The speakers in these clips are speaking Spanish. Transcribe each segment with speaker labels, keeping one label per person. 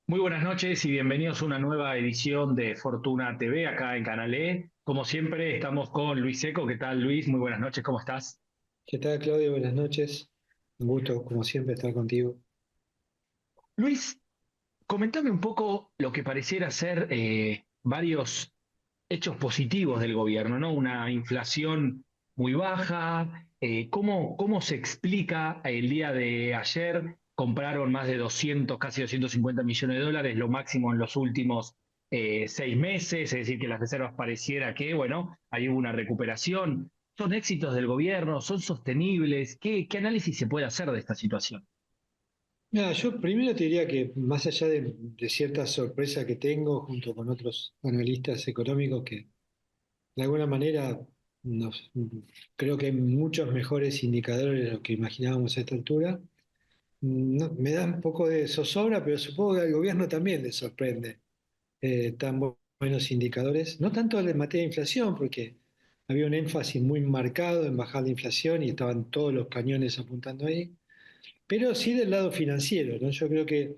Speaker 1: Muy buenas noches y bienvenidos a una nueva edición de Fortuna TV acá en Canal E. Como siempre, estamos con Luis Seco. ¿Qué tal, Luis? Muy buenas noches, ¿cómo estás?
Speaker 2: ¿Qué tal, Claudio? Buenas noches. Un gusto, como siempre, estar contigo.
Speaker 1: Luis, comentame un poco lo que pareciera ser varios hechos positivos del gobierno, ¿no? Una inflación muy baja. ¿Cómo se explica el día de ayer? Compraron más de 200, casi 250 millones de dólares, lo máximo en los últimos 6 meses, es decir, que las reservas pareciera que, bueno, ahí hubo una recuperación. ¿Son éxitos del gobierno? ¿Son sostenibles? ¿Qué análisis se puede hacer de esta situación?
Speaker 2: Mira, yo primero te diría que más allá de cierta sorpresa que tengo junto con otros analistas económicos que de alguna manera nos, creo que hay muchos mejores indicadores de lo que imaginábamos a esta altura, me da un poco de zozobra, pero supongo que al gobierno también le sorprende tan buenos indicadores, no tanto en materia de inflación, porque había un énfasis muy marcado en bajar la inflación y estaban todos los cañones apuntando ahí, pero sí del lado financiero, ¿no? Yo creo que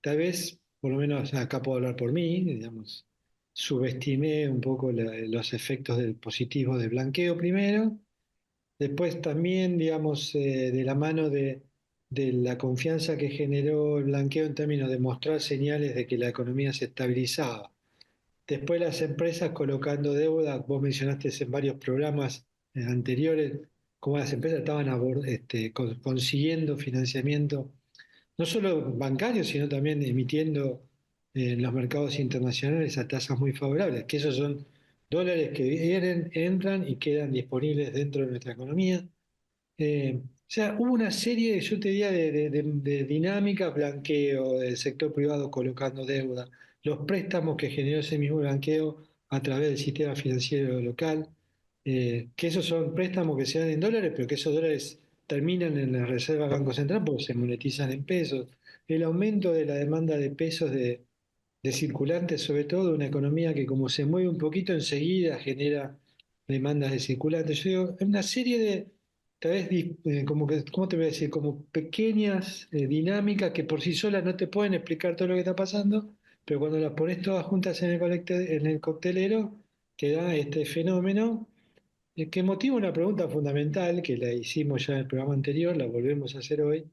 Speaker 2: tal vez, por lo menos acá puedo hablar por mí, digamos, subestimé un poco los efectos del positivo de blanqueo primero. Después también, digamos, de la mano de la confianza que generó el blanqueo en términos de mostrar señales de que la economía se estabilizaba. Después las empresas colocando deuda, vos mencionaste en varios programas anteriores, cómo las empresas estaban consiguiendo financiamiento, no solo bancario, sino también emitiendo en los mercados internacionales a tasas muy favorables, que esos son dólares que entran y quedan disponibles dentro de nuestra economía. O sea, hubo una serie, yo te diría, de dinámicas, blanqueo del sector privado colocando deuda, los préstamos que generó ese mismo blanqueo a través del sistema financiero local, que esos son préstamos que se dan en dólares, pero que esos dólares terminan en la reserva del Banco Central porque se monetizan en pesos. El aumento de la demanda de pesos de circulantes, sobre todo de una economía que como se mueve un poquito enseguida genera demandas de circulantes. Yo digo, es una serie de, tal vez, como que, ¿cómo te voy a decir? Como pequeñas dinámicas que por sí solas no te pueden explicar todo lo que está pasando, pero cuando las pones todas juntas en en el coctelero, te da este fenómeno que motiva una pregunta fundamental que la hicimos ya en el programa anterior, la volvemos a hacer hoy,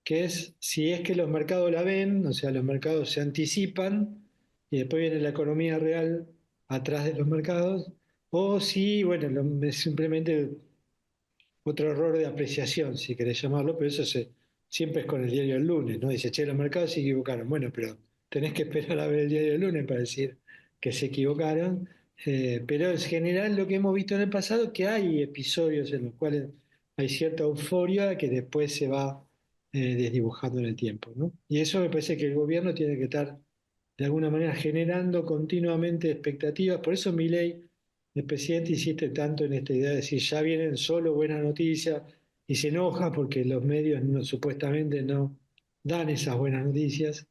Speaker 2: que es si es que los mercados la ven, o sea, los mercados se anticipan y después viene la economía real atrás de los mercados, o si, bueno, es simplemente otro error de apreciación, si querés llamarlo, pero siempre es con el diario del lunes, ¿no? Dice, che, los mercados se equivocaron. Bueno, pero tenés que esperar a ver el diario del lunes para decir que se equivocaron. Pero en general lo que hemos visto en el pasado es que hay episodios en los cuales hay cierta euforia que después se va desdibujando en el tiempo, ¿no? Y eso me parece que el gobierno tiene que estar de alguna manera generando continuamente expectativas. Por eso Milei, el presidente, insiste tanto en esta idea de decir ya vienen solo buenas noticias y se enoja porque los medios supuestamente no dan esas buenas noticias.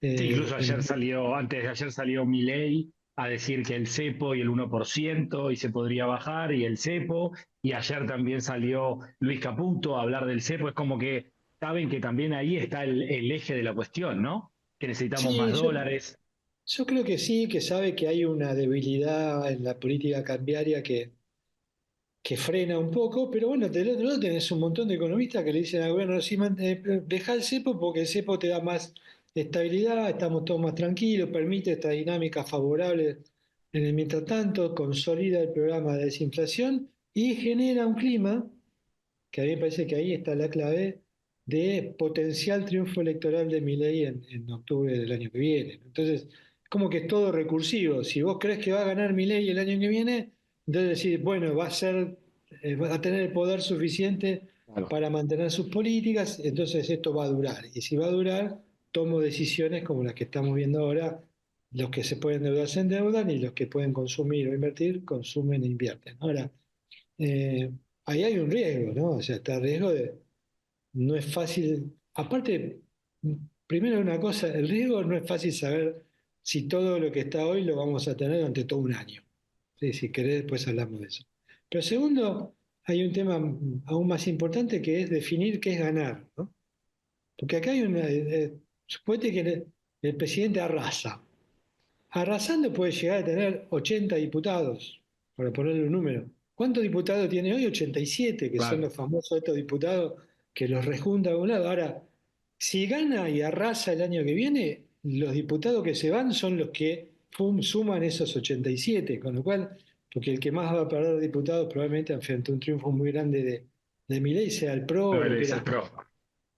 Speaker 1: Sí,
Speaker 2: Eh,
Speaker 1: incluso ayer salió, antes de ayer salió Milei a decir que el cepo y el 1% y se podría bajar y el cepo, y ayer también salió Luis Caputo a hablar del cepo. Es como que saben que también ahí está el eje de la cuestión, ¿no? Que necesitamos más
Speaker 2: sí,
Speaker 1: dólares.
Speaker 2: yo creo que sí, que sabe que hay una debilidad en la política cambiaria que frena un poco, pero bueno, del otro lado tenés un montón de economistas que le dicen al gobierno, sí, deja el cepo porque el cepo te da más estabilidad, estamos todos más tranquilos, permite esta dinámica favorable en el mientras tanto, consolida el programa de desinflación y genera un clima que a mí me parece que ahí está la clave de potencial triunfo electoral de Milei en octubre del año que viene. Entonces, como que es todo recursivo. Si vos crees que va a ganar Milei el año que viene, entonces decir, bueno, va a tener el poder suficiente
Speaker 1: Claro.
Speaker 2: para mantener sus políticas, entonces esto va a durar. Y si va a durar, tomo decisiones como las que estamos viendo ahora. Los que se pueden endeudar se endeudan y los que pueden consumir o invertir, consumen e invierten. Ahora, eh, ahí hay un riesgo, ¿no? O sea, está el riesgo de, no es fácil, aparte, primero una cosa, el riesgo no es fácil saber si todo lo que está hoy lo vamos a tener durante todo un año. Sí, si querés, después hablamos de eso. Pero segundo, hay un tema aún más importante que es definir qué es ganar, ¿no? Porque acá hay suponete que el presidente arrasa. Arrasando puede llegar a tener 80 diputados, para ponerle un número. ¿Cuántos diputados tiene hoy? 87, que son
Speaker 1: Claro.
Speaker 2: los famosos estos diputados que los rejunta a un lado. Ahora, si gana y arrasa el año que viene, los diputados que se van son los que suman esos 87, con lo cual, porque el que más va a perder diputados probablemente ante un triunfo muy grande de Milei sea el PRO,
Speaker 1: No
Speaker 2: lo
Speaker 1: le
Speaker 2: que
Speaker 1: dice
Speaker 2: era
Speaker 1: el PRO.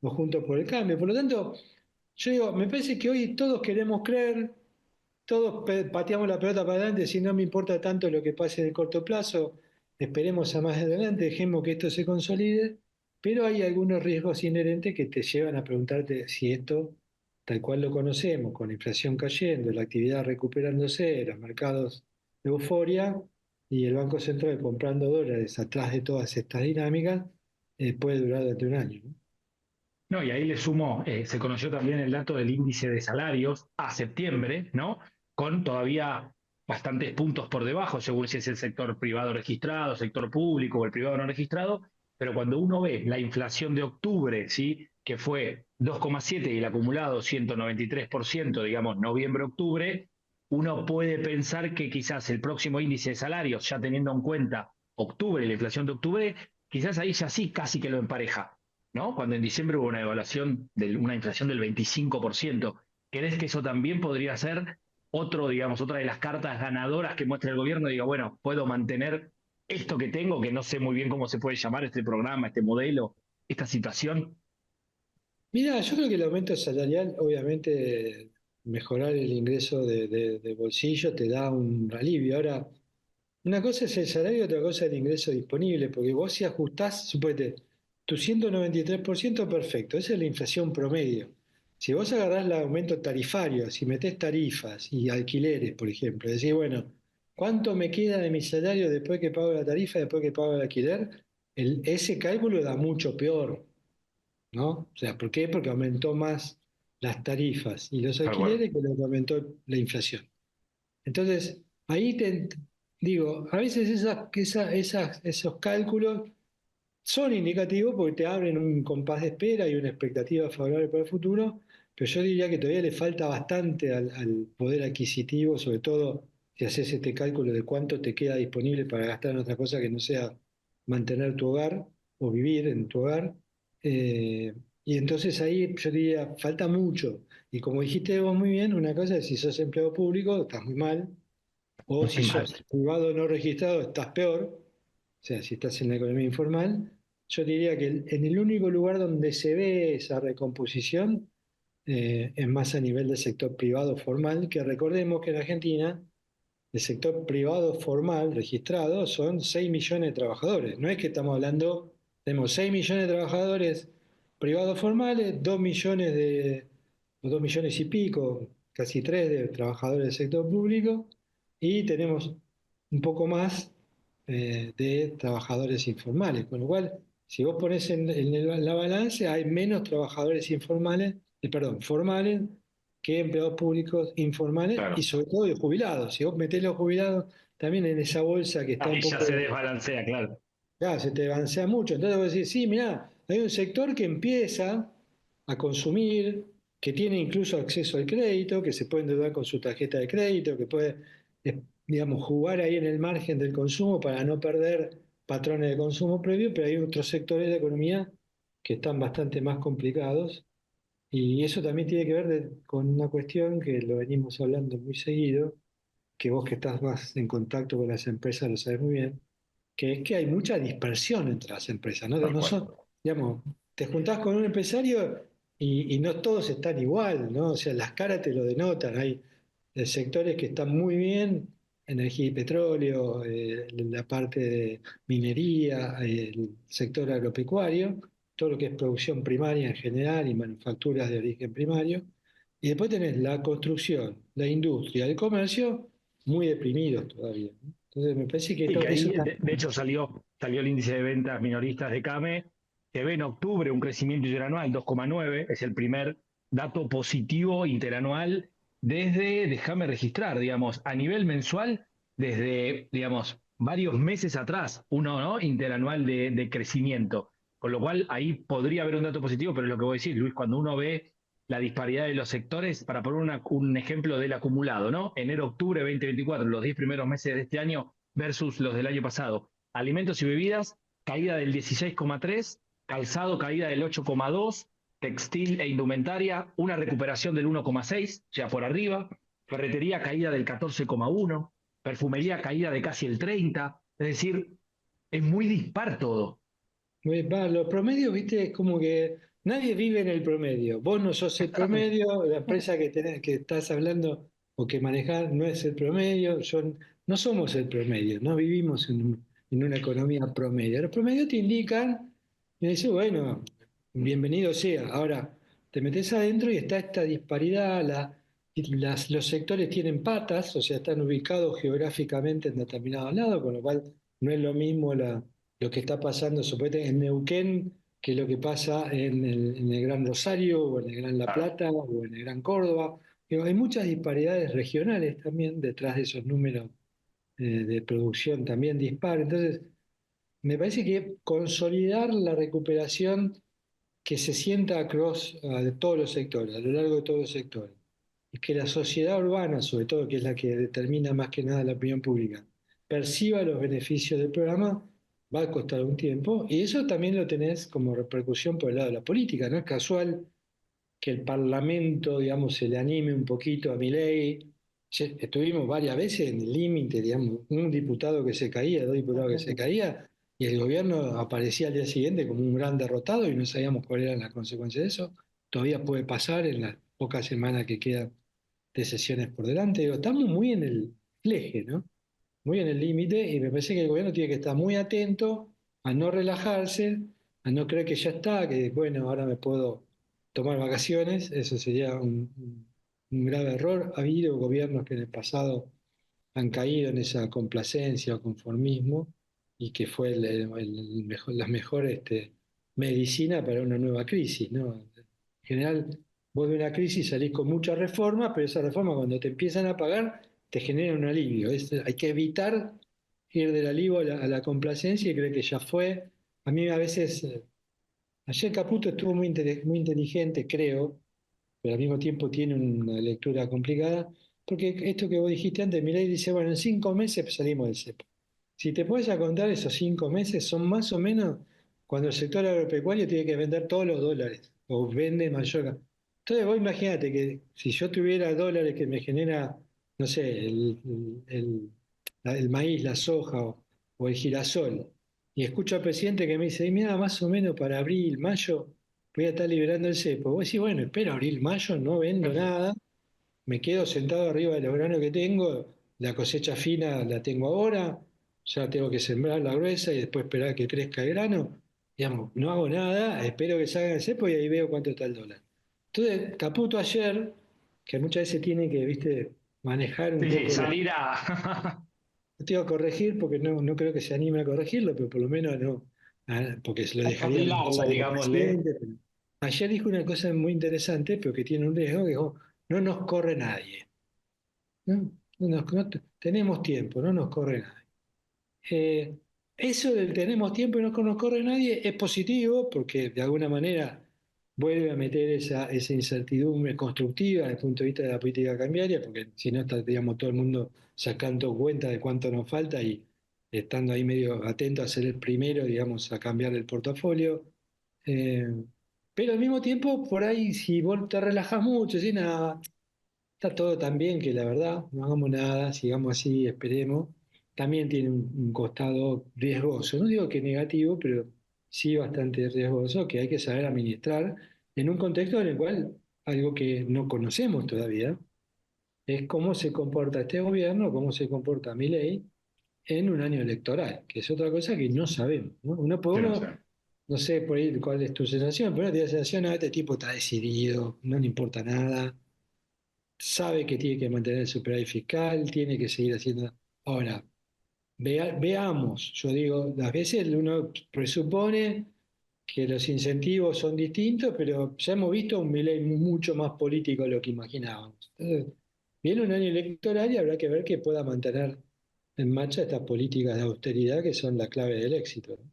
Speaker 2: los Juntos por el Cambio. Por lo tanto, yo digo, me parece que hoy todos queremos creer, todos pateamos la pelota para adelante, si no me importa tanto lo que pase en el corto plazo, esperemos a más adelante, dejemos que esto se consolide, pero hay algunos riesgos inherentes que te llevan a preguntarte si esto, tal cual lo conocemos, con la inflación cayendo, la actividad recuperándose, los mercados de euforia y el Banco Central comprando dólares atrás de todas estas dinámicas, puede durar durante un año, ¿no?
Speaker 1: No, y ahí le sumo, se conoció también el dato del índice de salarios a septiembre, ¿no? Con todavía bastantes puntos por debajo, según si es el sector privado registrado, sector público o el privado no registrado, pero cuando uno ve la inflación de octubre, ¿sí? Que fue 2,7 y el acumulado 193%, digamos, noviembre-octubre, uno puede pensar que quizás el próximo índice de salarios, ya teniendo en cuenta octubre y la inflación de octubre, quizás ahí ya sí casi que lo empareja, ¿no? Cuando en diciembre hubo una evaluación de una inflación del 25%. ¿Crees que eso también podría ser otro, digamos, otra de las cartas ganadoras que muestra el gobierno? Digo, bueno, puedo mantener esto que tengo, que no sé muy bien cómo se puede llamar este programa, este modelo, esta situación.
Speaker 2: Mira, yo creo que el aumento salarial, obviamente, mejorar el ingreso de bolsillo te da un alivio. Ahora, una cosa es el salario y otra cosa es el ingreso disponible, porque vos si ajustás, suponete, tu 193% perfecto, esa es la inflación promedio. Si vos agarrás el aumento tarifario, si metés tarifas y alquileres, por ejemplo, decís, bueno, ¿cuánto me queda de mi salario después que pago la tarifa, después que pago el alquiler? Ese cálculo da mucho peor, ¿no? O sea, ¿por qué? Porque aumentó más las tarifas y los
Speaker 1: Tal cual.
Speaker 2: alquileres que lo que aumentó la inflación. Entonces, ahí te digo, a veces esos cálculos son indicativos porque te abren un compás de espera y una expectativa favorable para el futuro, pero yo diría que todavía le falta bastante al poder adquisitivo, sobre todo si haces este cálculo de cuánto te queda disponible para gastar en otra cosa que no sea mantener tu hogar o vivir en tu hogar. Eh, y entonces ahí yo diría, falta mucho. Y como dijiste vos muy bien, una cosa es si sos empleado público, estás muy mal, o si
Speaker 1: Muy mal.
Speaker 2: sos privado no registrado, estás peor, o sea, si estás en la economía informal. Yo diría que en el único lugar donde se ve esa recomposición es más a nivel del sector privado formal, que recordemos que en Argentina el sector privado formal registrado son 6 millones de trabajadores. No es que estamos hablando, tenemos 6 millones de trabajadores privados formales, 2 millones o 2 millones y pico, casi 3 de trabajadores del sector público, y tenemos un poco más de trabajadores informales. Con lo cual, si vos pones en la balanza, hay menos trabajadores informales, perdón, formales que empleados públicos informales y
Speaker 1: Claro.
Speaker 2: sobre todo de jubilados. Si vos metés los jubilados también en esa bolsa que está un
Speaker 1: Ahí ya se
Speaker 2: poco,
Speaker 1: desbalancea, claro.
Speaker 2: ya, se te balancea mucho. Entonces vos decís, sí, mirá, hay un sector que empieza a consumir, que tiene incluso acceso al crédito, que se puede endeudar con su tarjeta de crédito, que puede, digamos, jugar ahí en el margen del consumo para no perder patrones de consumo previo, pero hay otros sectores de la economía que están bastante más complicados y eso también tiene que ver con una cuestión que lo venimos hablando muy seguido, que vos que estás más en contacto con las empresas lo sabes muy bien, que es que hay mucha dispersión entre las empresas, ¿no?
Speaker 1: Tal
Speaker 2: No
Speaker 1: cual.
Speaker 2: son, digamos, te juntás con un empresario y no todos están igual, ¿no? O sea, las caras te lo denotan. Hay sectores que están muy bien, energía y petróleo, la parte de minería, el sector agropecuario, todo lo que es producción primaria en general y manufacturas de origen primario. Y después tenés la construcción, la industria, el comercio, muy deprimidos todavía, ¿no? Entonces me parece que
Speaker 1: Y que
Speaker 2: eso
Speaker 1: ahí,
Speaker 2: está.
Speaker 1: de hecho, salió el índice de ventas minoristas de CAME, que ve en octubre un crecimiento interanual 2,9, es el primer dato positivo interanual desde, déjame registrar, digamos, a nivel mensual, desde, digamos, varios meses atrás, uno, ¿no? Interanual de crecimiento. Con lo cual ahí podría haber un dato positivo, pero es lo que voy a decir, Luis, cuando uno ve la disparidad de los sectores, para poner un ejemplo del acumulado, ¿no? Enero-octubre 2024, los 10 primeros meses de este año versus los del año pasado. Alimentos y bebidas, caída del 16,3, calzado, caída del 8,2, textil e indumentaria, una recuperación del 1,6, o sea, por arriba, ferretería, caída del 14,1, perfumería, caída de casi el 30, es decir, es muy dispar todo.
Speaker 2: Los promedios, viste, es como que nadie vive en el promedio. Vos no sos el promedio, la empresa que estás hablando o que manejás no es el promedio, no somos el promedio, no vivimos en una economía promedio. Los promedios te indican, y dices, bueno, bienvenido sea. Ahora, te metes adentro y está esta disparidad, los sectores tienen patas, o sea, están ubicados geográficamente en determinados lados, con lo cual no es lo mismo lo que está pasando, suponete, en Neuquén, que lo que pasa en el Gran Rosario, o en el Gran La
Speaker 1: Claro.
Speaker 2: Plata, o en el Gran Córdoba. Digo, hay muchas disparidades regionales también detrás de esos números de producción también dispar. Entonces, me parece que consolidar la recuperación que se sienta de todos los sectores, a lo largo de todos los sectores, y que la sociedad urbana, sobre todo, que es la que determina más que nada la opinión pública, perciba los beneficios del programa, va a costar un tiempo, y eso también lo tenés como repercusión por el lado de la política. No es casual que el Parlamento, digamos, se le anime un poquito a Milei. Estuvimos varias veces en el límite, digamos, un diputado que se caía, dos diputados que se caían, y el gobierno aparecía al día siguiente como un gran derrotado y no sabíamos cuáles eran las consecuencias de eso. Todavía puede pasar en las pocas semanas que quedan de sesiones por delante. Digo, estamos muy en el fleje, ¿no? Muy en el límite, y me parece que el gobierno tiene que estar muy atento a no relajarse, a no creer que ya está, que bueno, ahora me puedo tomar vacaciones. Eso sería un grave error. Ha habido gobiernos que en el pasado han caído en esa complacencia o conformismo, y que fue la mejor medicina para una nueva crisis, ¿no? En general, vos de una crisis salís con muchas reformas, pero esa reforma, cuando te empiezan a pagar, te genera un alivio. Hay que evitar ir del alivio a la complacencia y creer que ya fue. A mí a veces, ayer Caputo estuvo muy inteligente, creo, pero al mismo tiempo tiene una lectura complicada, porque esto que vos dijiste antes, Milei dice, bueno, en 5 meses salimos del cepo. Si te puedes a contar, esos 5 meses son más o menos cuando el sector agropecuario tiene que vender todos los dólares, o vende mayor. Entonces vos imagínate que si yo tuviera dólares que me genera, no sé, el maíz, la soja o el girasol, y escucho al presidente que me dice, "Y mira, más o menos para abril, mayo voy a estar liberando el cepo". Vos decís, bueno, espero abril, mayo, no vendo nada, me quedo sentado arriba de los granos que tengo, la cosecha fina la tengo ahora, ya tengo que sembrar la gruesa y después esperar que crezca el grano. Digamos, no hago nada, espero que salga el cepo y ahí veo cuánto está el dólar. Entonces, Caputo ayer, que muchas veces tiene que, viste, manejar un
Speaker 1: Sí, sí,
Speaker 2: poco
Speaker 1: salir a...
Speaker 2: no te iba a corregir porque no creo que se anime a corregirlo, pero por lo menos no, porque se lo dejaría en
Speaker 1: afilarlo,
Speaker 2: manos del
Speaker 1: digámosle.
Speaker 2: presidente. Ayer dijo una cosa muy interesante, pero que tiene un riesgo, que dijo, no nos corre nadie. ¿No? Tenemos tiempo, no nos corre nadie. Eh, Eso del tenemos tiempo y no nos corre nadie es positivo, porque de alguna manera vuelve a meter esa incertidumbre constructiva desde el punto de vista de la política cambiaria, porque si no está, digamos, todo el mundo sacando cuenta de cuánto nos falta y estando ahí medio atento a ser el primero, digamos, a cambiar el portafolio. Eh, pero al mismo tiempo, por ahí, si vos te relajas mucho, si nada, está todo tan bien que la verdad, no hagamos nada, sigamos así, esperemos. También tiene un costado riesgoso, no digo que negativo, pero sí bastante riesgoso, que hay que saber administrar en un contexto en el cual algo que no conocemos todavía es cómo se comporta este gobierno, cómo se comporta Milei en un año electoral, que es otra cosa que no sabemos, ¿no?
Speaker 1: Sí, no sé.
Speaker 2: No sé por ahí cuál es tu sensación, pero uno tiene la sensación, "Ah, este tipo está decidido, no le importa nada, sabe que tiene que mantener el superávit fiscal, tiene que seguir haciendo". Ahora, veamos, yo digo, las veces uno presupone que los incentivos son distintos, pero ya hemos visto un Milei mucho más político de lo que imaginábamos. Entonces, viene un año electoral y habrá que ver que pueda mantener en marcha estas políticas de austeridad que son la clave del éxito, ¿no?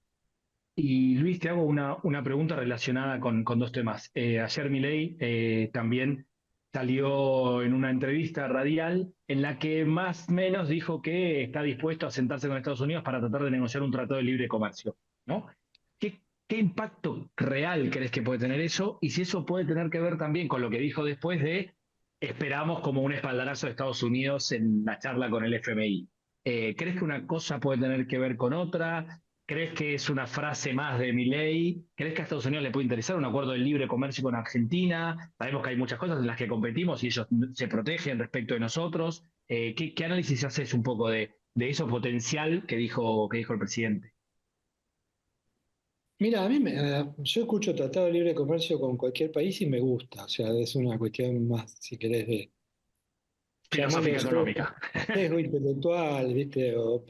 Speaker 1: Y Luis, te hago una pregunta relacionada con dos temas. Ayer Milei también salió en una entrevista radial en la que más o menos dijo que está dispuesto a sentarse con Estados Unidos para tratar de negociar un tratado de libre comercio, ¿no? ¿Qué impacto real crees que puede tener eso? Y si eso puede tener que ver también con lo que dijo después de esperamos como un espaldarazo de Estados Unidos en la charla con el FMI. ¿Crees que una cosa puede tener que ver con otra? ¿Crees que es una frase más de Milei? ¿Crees que a Estados Unidos le puede interesar un acuerdo de libre comercio con Argentina? Sabemos que hay muchas cosas en las que competimos y ellos se protegen respecto de nosotros. ¿Qué análisis haces un poco de eso potencial que dijo el presidente?
Speaker 2: Mira, yo escucho Tratado de Libre Comercio con cualquier país y me gusta, o sea, es una cuestión más, si querés, de llamarlo
Speaker 1: Filosófica económica.
Speaker 2: sesgo intelectual, ¿viste? O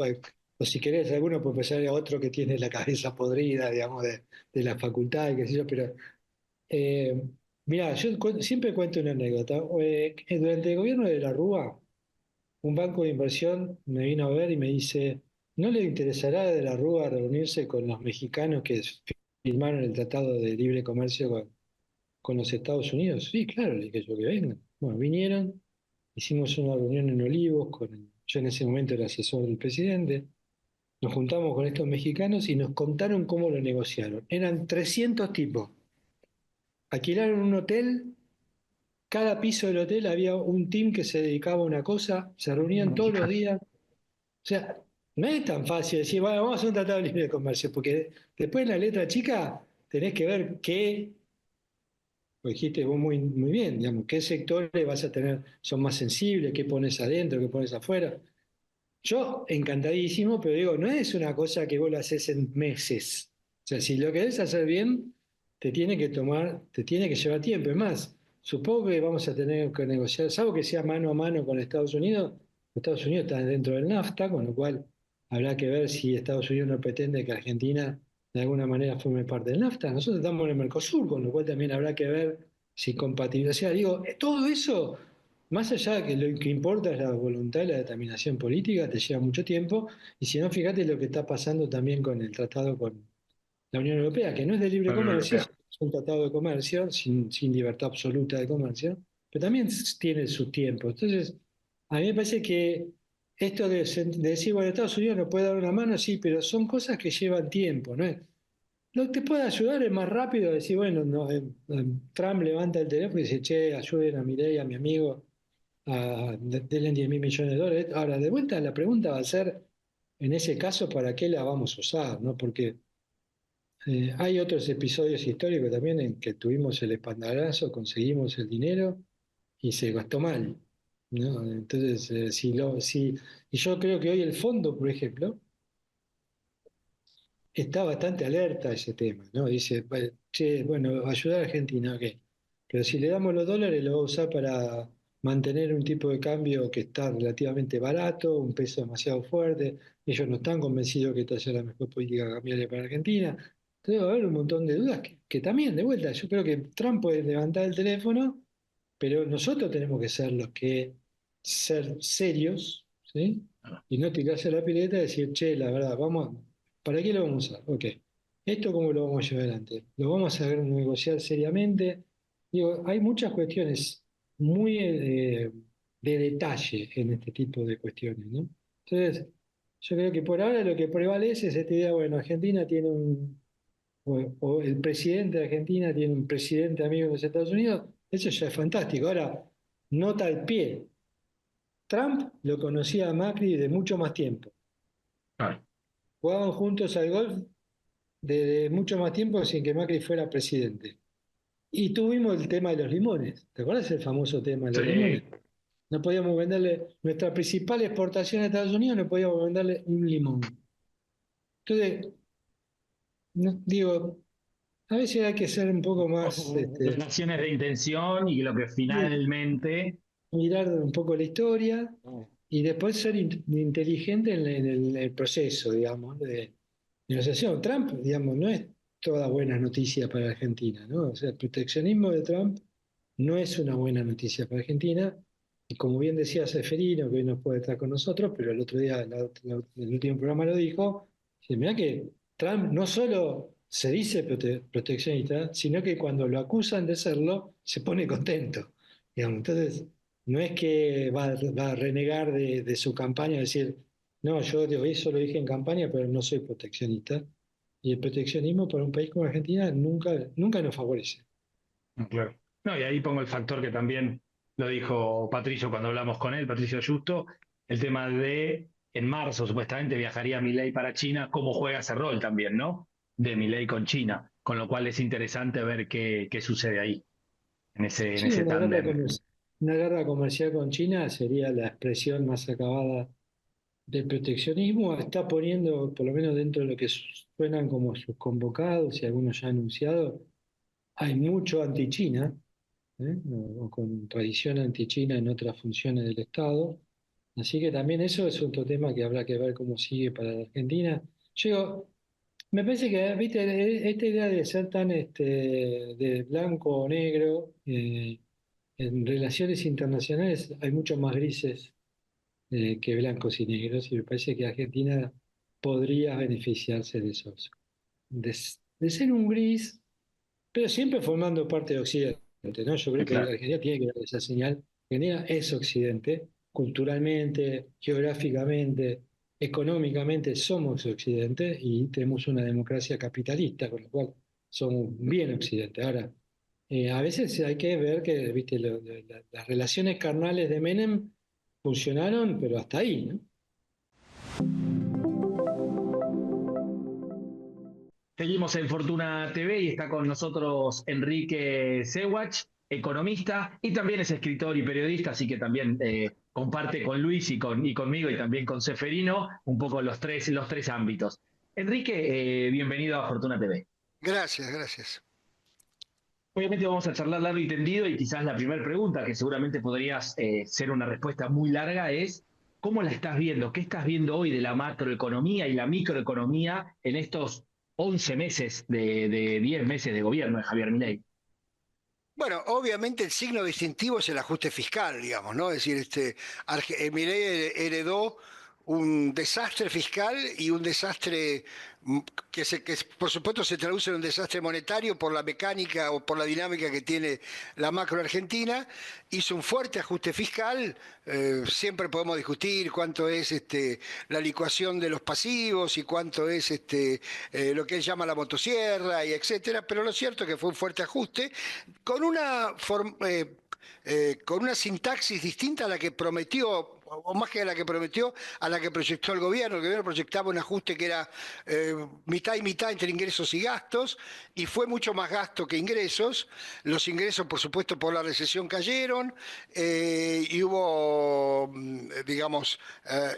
Speaker 2: si querés, alguno puede pensar a otro que tiene la cabeza podrida, digamos, de la facultad y qué sé yo, pero eh, mira, siempre cuento una anécdota. Que durante el gobierno de la Rúa, un banco de inversión me vino a ver y me dice, ¿no le interesará de la Rúa reunirse con los mexicanos que firmaron el Tratado de Libre Comercio con los Estados Unidos? Sí, claro, le dije yo que vengan. Bueno, vinieron, hicimos una reunión en Olivos, yo en ese momento era asesor del presidente, nos juntamos con estos mexicanos y nos contaron cómo lo negociaron. Eran 300 tipos, alquilaron un hotel, cada piso del hotel había un team que se dedicaba a una cosa, se reunían todos los días. O sea, no es tan fácil decir, bueno, vamos a hacer un tratado de libre comercio, porque después en la letra chica tenés que ver qué, lo dijiste vos muy bien, digamos, qué sectores vas a tener, son más sensibles, qué pones adentro, qué pones afuera. Yo encantadísimo, pero digo, no es una cosa que vos lo haces en meses. O sea, si lo querés hacer bien, te tiene que llevar tiempo. Es más, supongo que vamos a tener que negociar, salvo que sea mano a mano con Estados Unidos está dentro del NAFTA, con lo cual habrá que ver si Estados Unidos no pretende que Argentina de alguna manera forme parte del NAFTA. Nosotros estamos en el Mercosur, con lo cual también habrá que ver si compatibilidad. O sea, digo, todo eso más allá de que lo que importa es la voluntad y la determinación política, te lleva mucho tiempo, y si no, fíjate lo que está pasando también con el tratado con la Unión Europea, que no es de libre
Speaker 1: La Unión
Speaker 2: comercio, es
Speaker 1: Europea.
Speaker 2: un tratado de comercio sin libertad absoluta de comercio, pero también tiene su tiempo. Entonces, a mí me parece que esto de decir, bueno, Estados Unidos nos puede dar una mano, sí, pero son cosas que llevan tiempo, ¿no? Lo que te puede ayudar es más rápido decir, bueno, no, Trump levanta el teléfono y dice, che, ayuden a Milei, a mi amigo, denle 10 mil millones de dólares. Ahora, de vuelta, la pregunta va a ser, en ese caso, ¿para qué la vamos a usar? ¿No? Porque hay otros episodios históricos también en que tuvimos el espaldarazo, conseguimos el dinero y se gastó mal, ¿no? Entonces, y yo creo que hoy el fondo, por ejemplo, está bastante alerta a ese tema, ¿no? Dice, che, bueno, ayudar a Argentina, ok. Pero si le damos los dólares, lo va a usar para mantener un tipo de cambio que está relativamente barato, un peso demasiado fuerte. Ellos no están convencidos que esta sea la mejor política cambiaria para Argentina. Entonces va a haber un montón de dudas que también, de vuelta, yo creo que Trump puede levantar el teléfono, pero nosotros tenemos que ser los que ser serios, ¿sí? Y no tirarse la pileta y decir, che, la verdad, ¿para qué lo vamos a usar? Ok, ¿esto cómo lo vamos a llevar adelante? ¿Lo vamos a negociar seriamente? Digo, hay muchas cuestiones muy de detalle en este tipo de cuestiones, ¿no? Entonces, yo creo que por ahora lo que prevalece es esta idea, bueno, Argentina tiene o el presidente de Argentina tiene un presidente amigo de los Estados Unidos, eso ya es fantástico. Ahora, nota al pie, Trump lo conocía a Macri de mucho más tiempo.
Speaker 1: Claro.
Speaker 2: Jugaban juntos al golf de mucho más tiempo sin que Macri fuera presidente. Y tuvimos el tema de los limones. ¿Te acuerdas el famoso tema de los limones?
Speaker 1: Sí.
Speaker 2: No podíamos venderle, nuestra principal exportación a Estados Unidos, no podíamos venderle un limón. Entonces, digo, a veces hay que ser un poco más,
Speaker 1: Relaciones de intención y lo que finalmente.
Speaker 2: mirar un poco la historia y después ser inteligente en el proceso, digamos, de negociación. Trump, digamos, no es toda buena noticia para Argentina, ¿no? O sea, el proteccionismo de Trump no es una buena noticia para Argentina. Y como bien decía Seferino, que hoy no puede estar con nosotros, pero el otro día, el último programa lo dijo, dice, mirá que Trump no solo se dice proteccionista, sino que cuando lo acusan de serlo, se pone contento. Digamos. Entonces, no es que va a renegar de su campaña, decir, no, yo eso lo dije en campaña, pero no soy proteccionista. Y el proteccionismo para un país como Argentina nunca nos favorece.
Speaker 1: Claro. No, y ahí pongo el factor que también lo dijo Patricio cuando hablamos con él, Patricio Justo, el tema de en marzo supuestamente viajaría Milei para China, cómo juega ese rol también, ¿no? De Milei con China, con lo cual es interesante ver qué sucede ahí, en
Speaker 2: Sí,
Speaker 1: ese tándem.
Speaker 2: una guerra comercial con China sería la expresión más acabada del proteccionismo. Está poniendo, por lo menos dentro de lo que suenan como sus convocados y algunos ya anunciados, hay mucho anti-China, o con tradición anti-China en otras funciones del Estado. Así que también eso es otro tema que habrá que ver cómo sigue para la Argentina. Yo, me parece que, viste, esta idea de ser tan de blanco o negro, en relaciones internacionales hay muchos más grises que blancos y negros, y me parece que Argentina podría beneficiarse de esos, de ser un gris, pero siempre formando parte de Occidente, ¿no? Yo creo que
Speaker 1: Claro.
Speaker 2: Argentina tiene que dar esa señal. Argentina es Occidente, culturalmente, geográficamente, económicamente somos Occidente y tenemos una democracia capitalista, con lo cual somos bien Occidente. Ahora, a veces hay que ver que, viste, las relaciones carnales de Menem funcionaron, pero hasta ahí, ¿no?
Speaker 1: Seguimos en Fortuna TV y está con nosotros Enrique Sewach, economista y también es escritor y periodista, así que también comparte con Luis y conmigo y también con Seferino un poco los tres ámbitos. Enrique, bienvenido a Fortuna TV.
Speaker 3: Gracias, gracias.
Speaker 1: Obviamente vamos a charlar largo y tendido y quizás la primera pregunta, que seguramente podrías ser una respuesta muy larga, es ¿cómo la estás viendo? ¿Qué estás viendo hoy de la macroeconomía y la microeconomía en estos 11 meses de 10 meses de gobierno de Javier Milei?
Speaker 3: Bueno, obviamente el signo distintivo es el ajuste fiscal, digamos, ¿no? Es decir, Milei heredó un desastre fiscal y un desastre que por supuesto se traduce en un desastre monetario por la mecánica o por la dinámica que tiene la macro argentina. Hizo un fuerte ajuste fiscal, siempre podemos discutir cuánto es la licuación de los pasivos y cuánto es lo que él llama la motosierra y etcétera, pero lo cierto es que fue un fuerte ajuste con con una sintaxis distinta a la que prometió, o más que a la que prometió, a la que proyectó el gobierno. El gobierno proyectaba un ajuste que era mitad y mitad entre ingresos y gastos, y fue mucho más gasto que ingresos. Los ingresos, por supuesto, por la recesión cayeron, y hubo, digamos,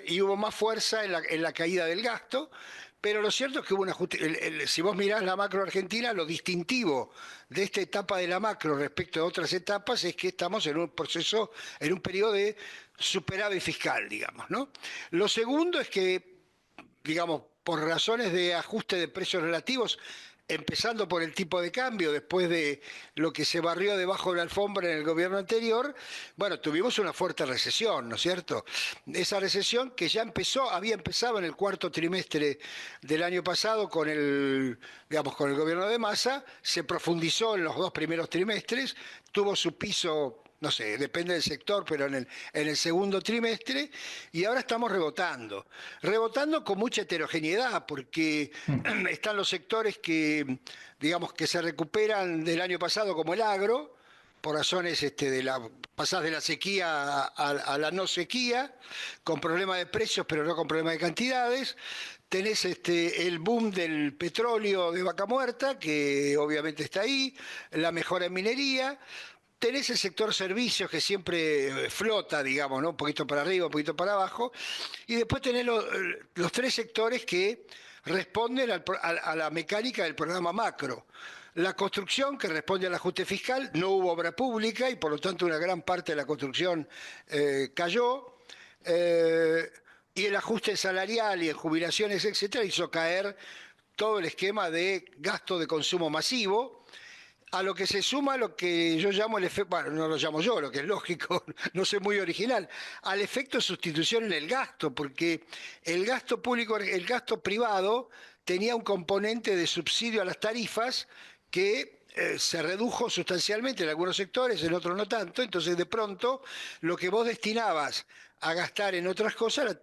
Speaker 3: y hubo más fuerza en la caída del gasto. Pero lo cierto es que hubo un ajuste. Si vos mirás la macro argentina, lo distintivo de esta etapa de la macro respecto a otras etapas es que estamos en un proceso, en un periodo de superávit fiscal, digamos, ¿no? Lo segundo es que, digamos, por razones de ajuste de precios relativos, empezando por el tipo de cambio, después de lo que se barrió debajo de la alfombra en el gobierno anterior, bueno, tuvimos una fuerte recesión, ¿no es cierto? Esa recesión que ya había empezado en el cuarto trimestre del año pasado digamos, con el gobierno de Massa, se profundizó en los dos primeros trimestres, tuvo su piso, no sé, depende del sector, pero en el segundo trimestre, y ahora estamos rebotando con mucha heterogeneidad, porque están los sectores que, digamos, que se recuperan del año pasado, como el agro, por razones pasás de la sequía a la no sequía, con problemas de precios, pero no con problemas de cantidades. Tenés el boom del petróleo de Vaca Muerta, que obviamente está ahí, la mejora en minería. Tenés el sector servicios que siempre flota, digamos, ¿no? Un poquito para arriba, un poquito para abajo. Y después tenés los tres sectores que responden a la mecánica del programa macro. La construcción, que responde al ajuste fiscal, no hubo obra pública y por lo tanto una gran parte de la construcción cayó. Eh, y el ajuste salarial y en jubilaciones, etcétera, hizo caer todo el esquema de gasto de consumo masivo, a lo que se suma lo que yo llamo el efecto, bueno, no lo llamo yo, lo que es lógico, no soy muy original, al efecto de sustitución en el gasto, porque el gasto público, el gasto privado tenía un componente de subsidio a las tarifas que se redujo sustancialmente en algunos sectores, en otros no tanto. Entonces, de pronto, lo que vos destinabas a gastar en otras cosas,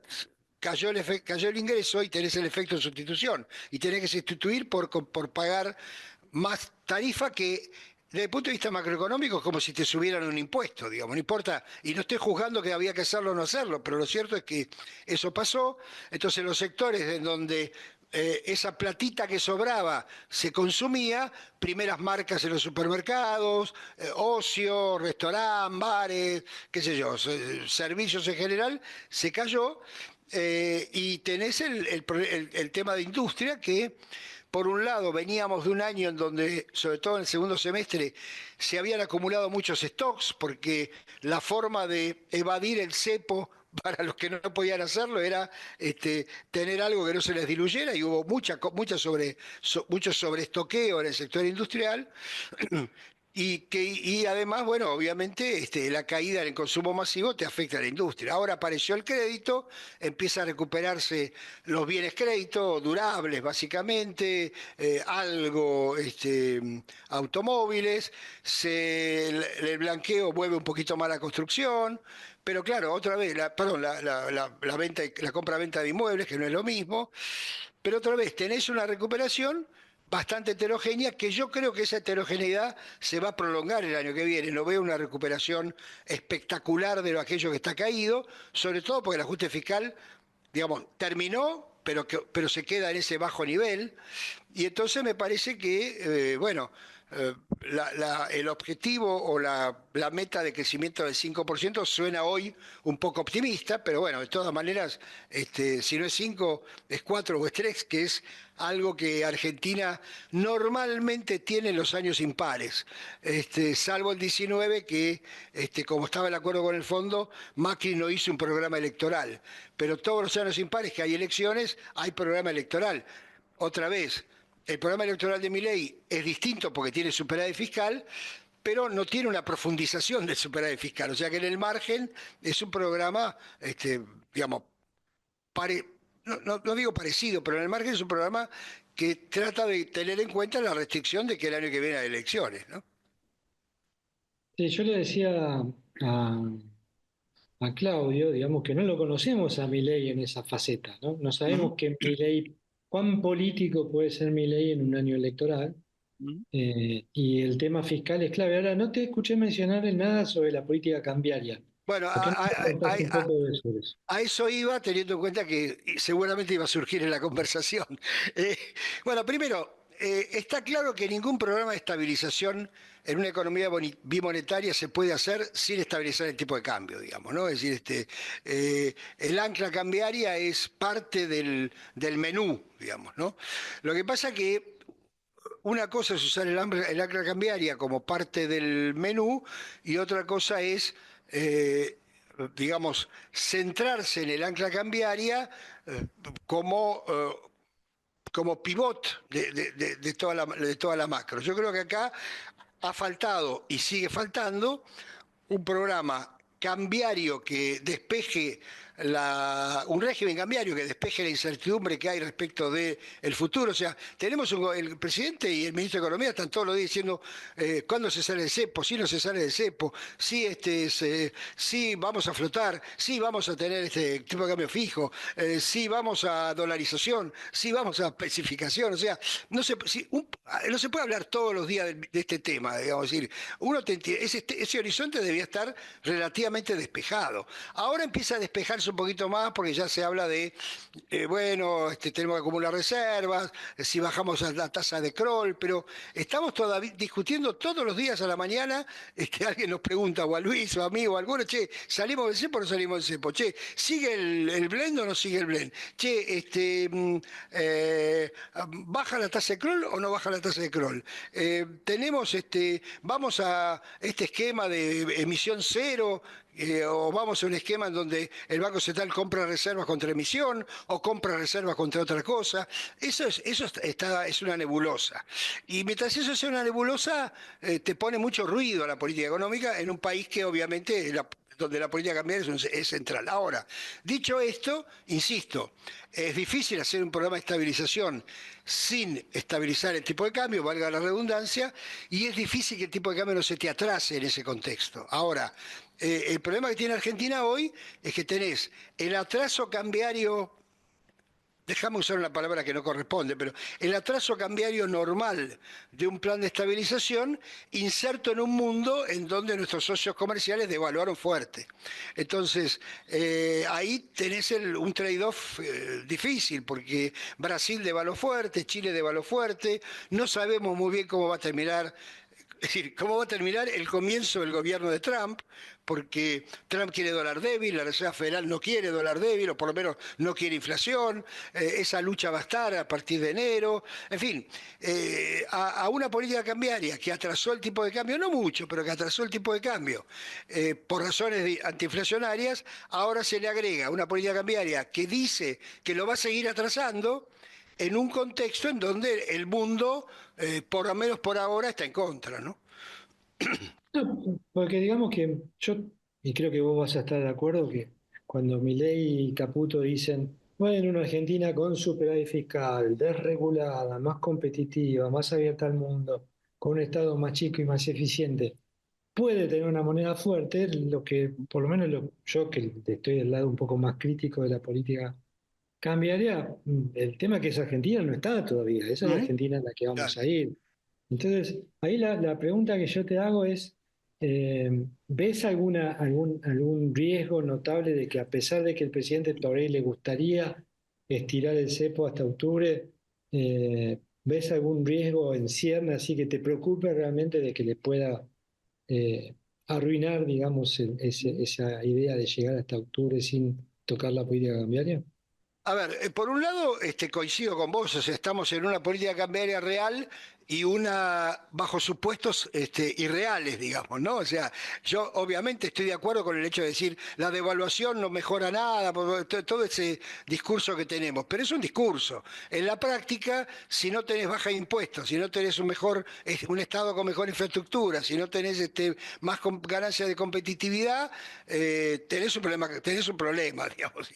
Speaker 3: cayó el ingreso y tenés el efecto de sustitución. Y tenés que sustituir por pagar más tarifa que, desde el punto de vista macroeconómico, es como si te subieran un impuesto, digamos, no importa. Y no estoy juzgando que había que hacerlo o no hacerlo, pero lo cierto es que eso pasó. Entonces, los sectores en donde esa platita que sobraba se consumía, primeras marcas en los supermercados, ocio, restaurant, bares, qué sé yo, servicios en general, se cayó. Y tenés el tema de industria que, por un lado, veníamos de un año en donde, sobre todo en el segundo semestre, se habían acumulado muchos stocks, porque la forma de evadir el cepo para los que no podían hacerlo era tener algo que no se les diluyera, y hubo mucho sobreestoqueo en el sector industrial. Y además, bueno, obviamente la caída en el consumo masivo te afecta a la industria. Ahora apareció el crédito, empieza a recuperarse los bienes crédito, durables básicamente, algo automóviles, el blanqueo mueve un poquito más la construcción, pero claro, otra vez, perdón, la venta, la compra-venta de inmuebles, que no es lo mismo, pero otra vez tenés una recuperación bastante heterogénea, que yo creo que esa heterogeneidad se va a prolongar el año que viene. No veo una recuperación espectacular de aquello que está caído, sobre todo porque el ajuste fiscal, digamos, terminó, pero se queda en ese bajo nivel. Y entonces me parece que, bueno, eh, el objetivo o la meta de crecimiento del 5% suena hoy un poco optimista, pero bueno, de todas maneras, si no es 5, es 4 o es 3, que es algo que Argentina normalmente tiene en los años impares, salvo el 19, que como estaba el acuerdo con el fondo, Macri no hizo un programa electoral, pero todos los años impares que hay elecciones, hay programa electoral. Otra vez, el programa electoral de Milei es distinto porque tiene superávit fiscal, pero no tiene una profundización del superávit fiscal. O sea que en el margen es un programa, digamos, no digo parecido, pero en el margen es un programa que trata de tener en cuenta la restricción de que el año que viene hay elecciones, ¿no?
Speaker 2: Sí, yo le decía a Claudio, digamos que no lo conocemos a Milei en esa faceta, ¿no? No
Speaker 3: Ujú,
Speaker 2: sabemos cuán político puede ser Milei en un año electoral,
Speaker 3: ujú.
Speaker 2: y el tema fiscal es clave. Ahora, no te escuché mencionar nada sobre la política cambiaria.
Speaker 3: Bueno,
Speaker 2: ¿Por qué no te contás un poco sobre eso?
Speaker 3: a eso iba, teniendo en cuenta que seguramente iba a surgir en la conversación. Eh, bueno, primero, está claro que ningún programa de estabilización en una economía bimonetaria se puede hacer sin estabilizar el tipo de cambio, digamos, ¿no? Es decir, el ancla cambiaria es parte del menú, digamos, ¿no? Lo que pasa que una cosa es usar el ancla cambiaria como parte del menú, y otra cosa es, digamos, centrarse en el ancla cambiaria eh, como, como pivot de toda la macro. Yo creo que acá ha faltado y sigue faltando un programa cambiario que despeje un régimen cambiario que despeje la incertidumbre que hay respecto del futuro. O sea, el presidente y el ministro de Economía están todos los días diciendo cuándo se sale del cepo, si no se sale del cepo, si vamos a flotar, si vamos a tener este tipo de cambio fijo, si vamos a dolarización, si vamos a especificación. O sea, no se puede hablar todos los días de este tema, digamos, decir, ese horizonte debía estar relativamente despejado. Ahora empieza a despejarse un poquito más porque ya se habla de, bueno, tenemos que acumular reservas, si bajamos a la tasa de Kroll, pero estamos todavía discutiendo todos los días a la mañana. Alguien nos pregunta, o a Luis, o a mí, o a alguno, che, ¿salimos del cepo o no salimos del cepo? Che, ¿sigue el blend o no sigue el blend? Che, ¿baja la tasa de Kroll o no baja la tasa de Kroll? Vamos a este esquema de emisión cero, o vamos a un esquema en donde el Banco Central compra reservas contra emisión o compra reservas contra otra cosa. Es una nebulosa. Y mientras eso sea una nebulosa, te pone mucho ruido a la política económica en un país que obviamente donde la política cambiaria es central. Ahora, dicho esto, insisto, es difícil hacer un programa de estabilización sin estabilizar el tipo de cambio, valga la redundancia, y es difícil que el tipo de cambio no se te atrase en ese contexto. Ahora, el problema que tiene Argentina hoy es que tenés el atraso cambiario. Déjame usar una palabra que no corresponde, pero el atraso cambiario normal de un plan de estabilización inserto en un mundo en donde nuestros socios comerciales devaluaron fuerte. Entonces, ahí tenés un trade-off difícil, porque Brasil devaluó fuerte, Chile devaluó fuerte, no sabemos muy bien cómo va a terminar. Es decir, ¿cómo va a terminar el comienzo del gobierno de Trump? Porque Trump quiere dólar débil, la Reserva Federal no quiere dólar débil, o por lo menos no quiere inflación, esa lucha va a estar a partir de enero. En fin, a una política cambiaria que atrasó el tipo de cambio, no mucho, pero que atrasó el tipo de cambio por razones antiinflacionarias, ahora se le agrega una política cambiaria que dice que lo va a seguir atrasando en un contexto en donde el mundo, por lo menos por ahora, está en contra, ¿no?
Speaker 2: No, porque digamos que yo, y creo que vos vas a estar de acuerdo, que cuando Milei y Caputo dicen, bueno, una Argentina con superávit fiscal, desregulada, más competitiva, más abierta al mundo, con un Estado más chico y más eficiente, puede tener una moneda fuerte, lo que, por lo menos yo que estoy del lado un poco más crítico de la política cambiaría, el tema que es Argentina no está todavía, esa es la
Speaker 3: ¿Mm?
Speaker 2: Argentina en la que
Speaker 3: Claro.
Speaker 2: vamos a ir. Entonces, ahí la pregunta que yo te hago es, ¿ves algún riesgo notable de que a pesar de que el presidente Torrey le gustaría estirar el cepo hasta octubre, ¿ves algún riesgo en cierne así que te preocupe realmente de que le pueda eh, arruinar, digamos, esa idea de llegar hasta octubre sin tocar la política cambiaria?
Speaker 3: A ver, por un lado, coincido con vos, o sea, estamos en una política cambiaria real y una bajo supuestos irreales, digamos, ¿no? O sea, yo obviamente estoy de acuerdo con el hecho de decir la devaluación no mejora nada, todo ese discurso que tenemos, pero es un discurso. En la práctica, si no tenés baja de impuestos, si no tenés un Estado con mejor infraestructura, si no tenés más ganancia de competitividad, tenés un problema, digamos.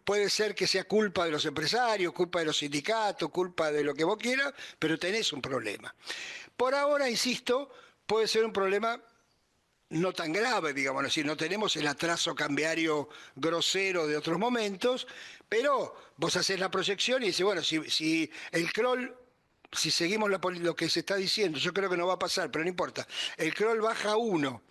Speaker 3: Puede ser que sea culpa de los empresarios, culpa de los sindicatos, culpa de lo que vos quieras, pero tenés un problema. Por ahora, insisto, puede ser un problema no tan grave, digamos así, no tenemos el atraso cambiario grosero de otros momentos, pero vos haces la proyección y dices, bueno, si el crawl, si seguimos lo que se está diciendo, yo creo que no va a pasar, pero no importa, el crawl baja a 1,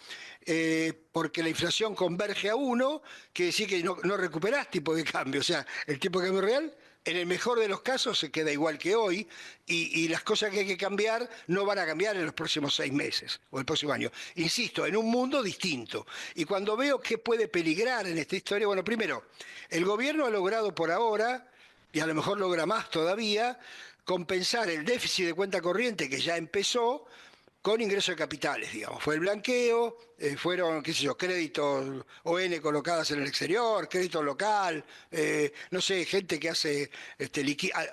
Speaker 3: porque la inflación converge a 1, quiere decir que no recuperás tipo de cambio, o sea, el tipo de cambio real en el mejor de los casos se queda igual que hoy y las cosas que hay que cambiar no van a cambiar en los próximos 6 meses o el próximo año. Insisto, en un mundo distinto. Y cuando veo qué puede peligrar en esta historia, bueno, primero, el gobierno ha logrado por ahora, y a lo mejor logra más todavía, compensar el déficit de cuenta corriente que ya empezó con ingreso de capitales, digamos. Fue el blanqueo, fueron, qué sé yo, créditos ON colocadas en el exterior, crédito local, no sé, gente que hace,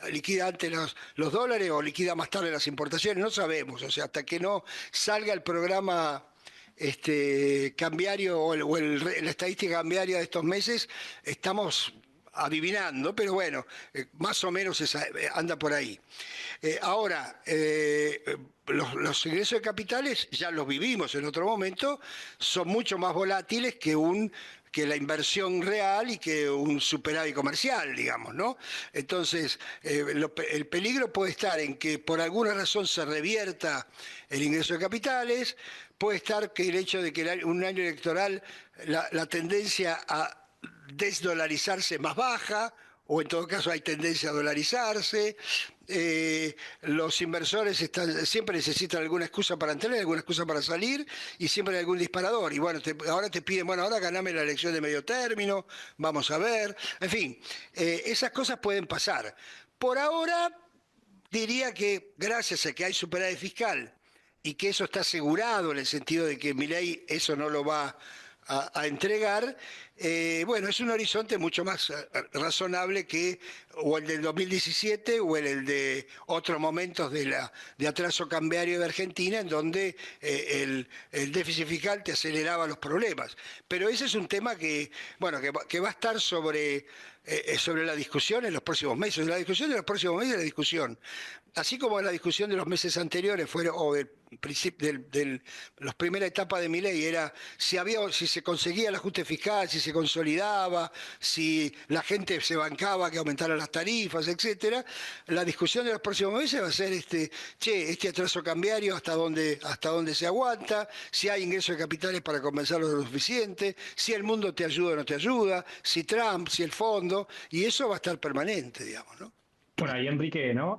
Speaker 3: liquida antes los dólares o liquida más tarde las importaciones, no sabemos, o sea, hasta que no salga el programa cambiario la estadística cambiaria de estos meses, estamos adivinando, pero bueno, más o menos anda por ahí. Ahora, los ingresos de capitales ya los vivimos en otro momento, son mucho más volátiles que la inversión real y que un superávit comercial, digamos, ¿no? Entonces, el peligro puede estar en que por alguna razón se revierta el ingreso de capitales, puede estar que el hecho de que un año electoral la tendencia a desdolarizarse más baja, o en todo caso hay tendencia a dolarizarse. Los inversores siempre necesitan alguna excusa para entrar, alguna excusa para salir y siempre hay algún disparador. Y bueno, ahora te piden, bueno, ahora ganame la elección de medio término, vamos a ver. En fin, esas cosas pueden pasar. Por ahora, diría que gracias a que hay superávit fiscal y que eso está asegurado en el sentido de que Milei eso no lo va a entregar, bueno, es un horizonte mucho más razonable que o el del 2017 o el de otros momentos de atraso cambiario de Argentina, en donde el déficit fiscal te aceleraba los problemas. Pero ese es un tema que, bueno, que va a estar sobre la discusión en los próximos meses. La discusión de los próximos meses es la discusión. Así como la discusión de los meses anteriores fueron, o del principio la primera etapa de Milei era si se conseguía el ajuste fiscal, si se consolidaba, si la gente se bancaba que aumentaran las tarifas, etcétera. La discusión de los próximos meses va a ser este atraso cambiario hasta dónde se aguanta, si hay ingresos de capitales para compensarlo lo suficiente, si el mundo te ayuda o no te ayuda, si Trump, si el fondo, y eso va a estar permanente, digamos, ¿no?
Speaker 1: Bueno, ahí Enrique, ¿no?